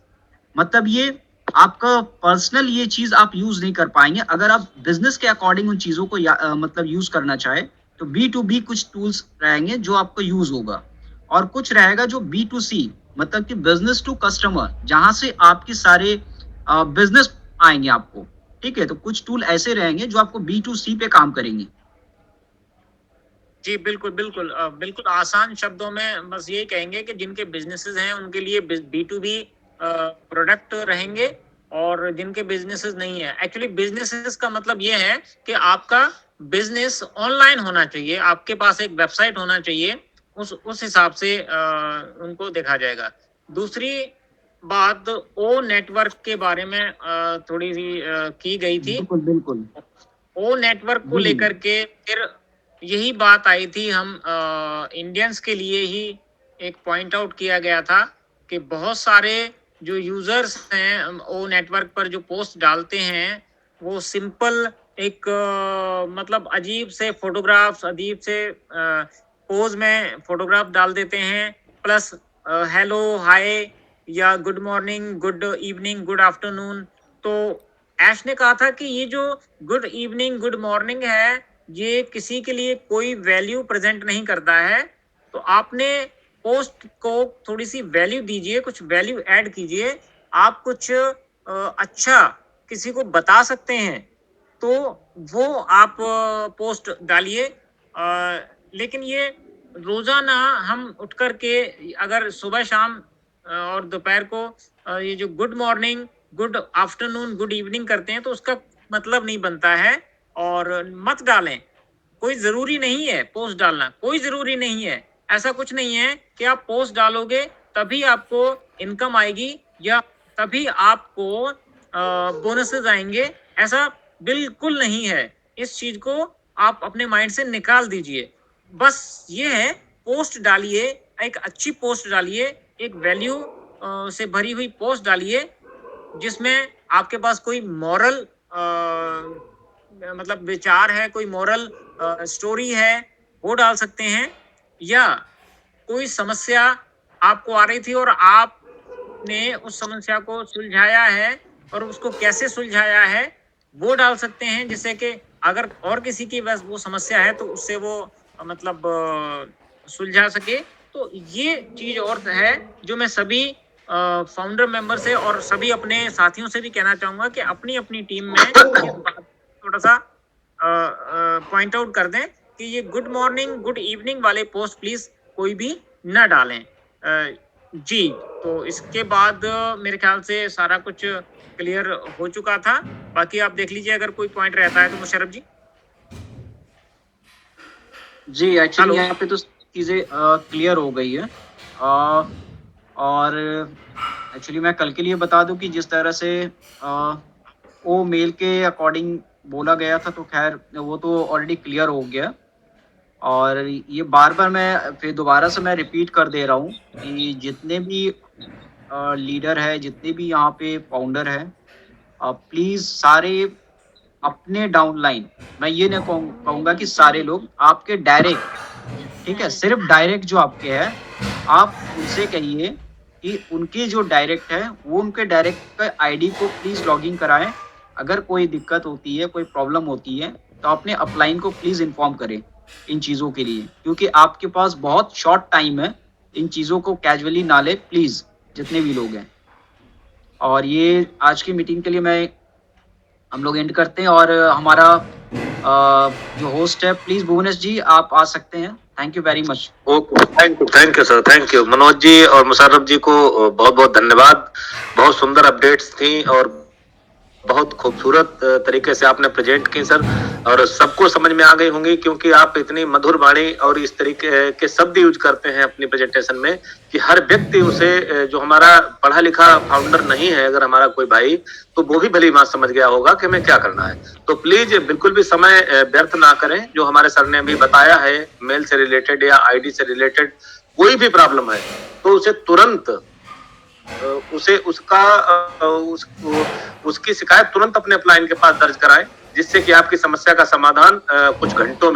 मतलब ये आपका पर्सनल ये चीज आप यूज नहीं कर पाएंगे। अगर आप बिजनेस के अकॉर्डिंग उन चीजों को मतलब यूज करना चाहे तो B2B कुछ टूल्स रहेंगे जो आपको यूज होगा, और कुछ रहेगा जो B2C, मतलब कि बिजनेस टू कस्टमर, जहां से आपके सारे बिजनेस आएंगे आपको, ठीक है। तो कुछ टूल ऐसे रहेंगे जो आपको B2C पे काम करेंगे। जी बिल्कुल बिल्कुल बिल्कुल आसान शब्दों में बस यही कहेंगे कि जिनके बिजनेसेस हैं उनके लिए B2B प्रोडक्ट रहेंगे, और जिनके बिजनेसेस नहीं है, एक्चुअली बिजनेसेस का मतलब ये है कि आपका बिजनेस ऑनलाइन होना चाहिए, आपके पास एक वेबसाइट होना चाहिए, उस हिसाब से उनको देखा जाएगा। दूसरी बात ओ नेटवर्क के बारे में थोड़ी सी की गई थी। बिल्कुल बिल्कुल। ओ नेटवर्क को जी। लेकर के फिर यही बात आई थी, हम इंडियंस के लिए ही एक पॉइंट आउट किया गया था कि बहुत सारे जो यूजर्स हैं ओ नेटवर्क पर जो पोस्ट डालते हैं वो सिंपल एक मतलब अजीब से फोटोग्राफ्स, अजीब से पोज में फोटोग्राफ डाल देते हैं, प्लस हेलो, हाय या good morning, good evening, good afternoon. तो ऐश ने कहा था कि ये जो गुड इवनिंग, गुड मॉर्निंग है, ये किसी के लिए कोई वैल्यू प्रेजेंट नहीं करता है। तो आपने पोस्ट को थोड़ी सी वैल्यू दीजिए, कुछ वैल्यू ऐड कीजिए। आप कुछ अच्छा किसी को बता सकते हैं तो वो आप पोस्ट डालिए। लेकिन ये रोजाना हम उठ कर के अगर सुबह शाम और दोपहर को ये जो good morning, good afternoon, good evening करते हैं तो उसका मतलब नहीं बनता है। और मत डालें, कोई जरूरी नहीं है पोस्ट डालना, कोई जरूरी नहीं है। ऐसा कुछ नहीं है कि आप पोस्ट डालोगे तभी आपको इनकम आएगी या तभी आपको बोनसेस आएंगे, ऐसा बिल्कुल नहीं है। इस चीज को आप अपने माइंड से निकाल दीजिए। बस ये है, पोस्ट डालिए, एक अच्छी पोस्ट डालिए, एक वैल्यू से भरी हुई पोस्ट डालिए जिसमें आपके पास कोई मॉरल मतलब विचार है, कोई मॉरल स्टोरी है, वो डाल सकते हैं। या कोई समस्या आपको आ रही थी और आपने उस समस्या को सुलझाया है और उसको कैसे सुलझाया है वो डाल सकते हैं, जिससे कि अगर और किसी की बस वो समस्या है तो उससे वो मतलब सुलझा सके। तो ये चीज और है जो मैं सभी फाउंडर मेंबर से और सभी अपने साथियों से भी कहना चाहूंगा कि अपनी अपनी टीम में इस बात थोड़ा सा पॉइंट आउट कर दें कि ये गुड मॉर्निंग, गुड इवनिंग वाले पोस्ट प्लीज कोई भी न डालें। जी, तो इसके बाद मेरे ख्याल से सारा कुछ क्लियर हो चुका था। बाकी आप देख लीजिए अगर कोई पॉइंट रहता है तो मुशर्रफ जी। जी एक्चुअली हेलो। यहाँ पे तो चीज़ें क्लियर हो गई है। और एक्चुअली मैं कल के लिए बता दूं कि जिस तरह से वो मेल के अकॉर्डिंग बोला गया था तो खैर वो तो ऑलरेडी क्लियर हो गया। और ये बार बार मैं फिर दोबारा से मैं रिपीट कर दे रहा हूँ कि जितने भी लीडर है, जितने भी यहाँ पे फाउंडर है, प्लीज़ सारे अपने डाउनलाइन, मैं ये नहीं कहूँगा कि सारे लोग, आपके डायरेक्ट, ठीक है, सिर्फ डायरेक्ट जो आपके हैं आप उनसे कहिए कि उनके जो डायरेक्ट है वो उनके डायरेक्ट का आईडी को प्लीज़ लॉगिन कराएं। अगर कोई दिक्कत होती है, कोई प्रॉब्लम होती है तो अपने अपलाइन को प्लीज़ इन्फॉर्म करें इन चीज़ों के लिए, क्योंकि आपके पास बहुत शॉर्ट टाइम है। इन चीज़ों को कैजुअली ना ले प्लीज़, जितने भी लोग हैं। और ये आज की मीटिंग के लिए हम लोग एंड करते हैं। और हमारा जो होस्ट है, प्लीज़ भुवनेश जी आप आ सकते हैं। Thank you very much. Okay, thank you sir, thank you Manoj ji और मुशर्रफ जी को बहुत बहुत धन्यवाद। बहुत सुंदर अपडेट्स थी और बहुत खूबसूरत तरीके से आपने प्रेजेंट की सर, और सबको समझ में आ गई होंगी क्योंकि आप इतनी मधुर वाणी और इस तरीके के शब्द यूज करते हैं अपनी प्रेजेंटेशन में कि हर व्यक्ति उसे, जो हमारा पढ़ा लिखा फाउंडर नहीं है, अगर हमारा कोई भाई, तो वो भी भली बात समझ गया होगा कि हमें क्या करना है। तो प्लीज बिल्कुल भी समय व्यर्थ ना करें। जो हमारे सर ने अभी बताया है, मेल से रिलेटेड या आईडी से रिलेटेड कोई भी प्रॉब्लम है तो उसे तुरंत उसकी शिकायत तुरंत अपने अपलाइन के पास दर्ज कराएं, जिससे कि आपकी समस्या का समाधान कुछ घंटों में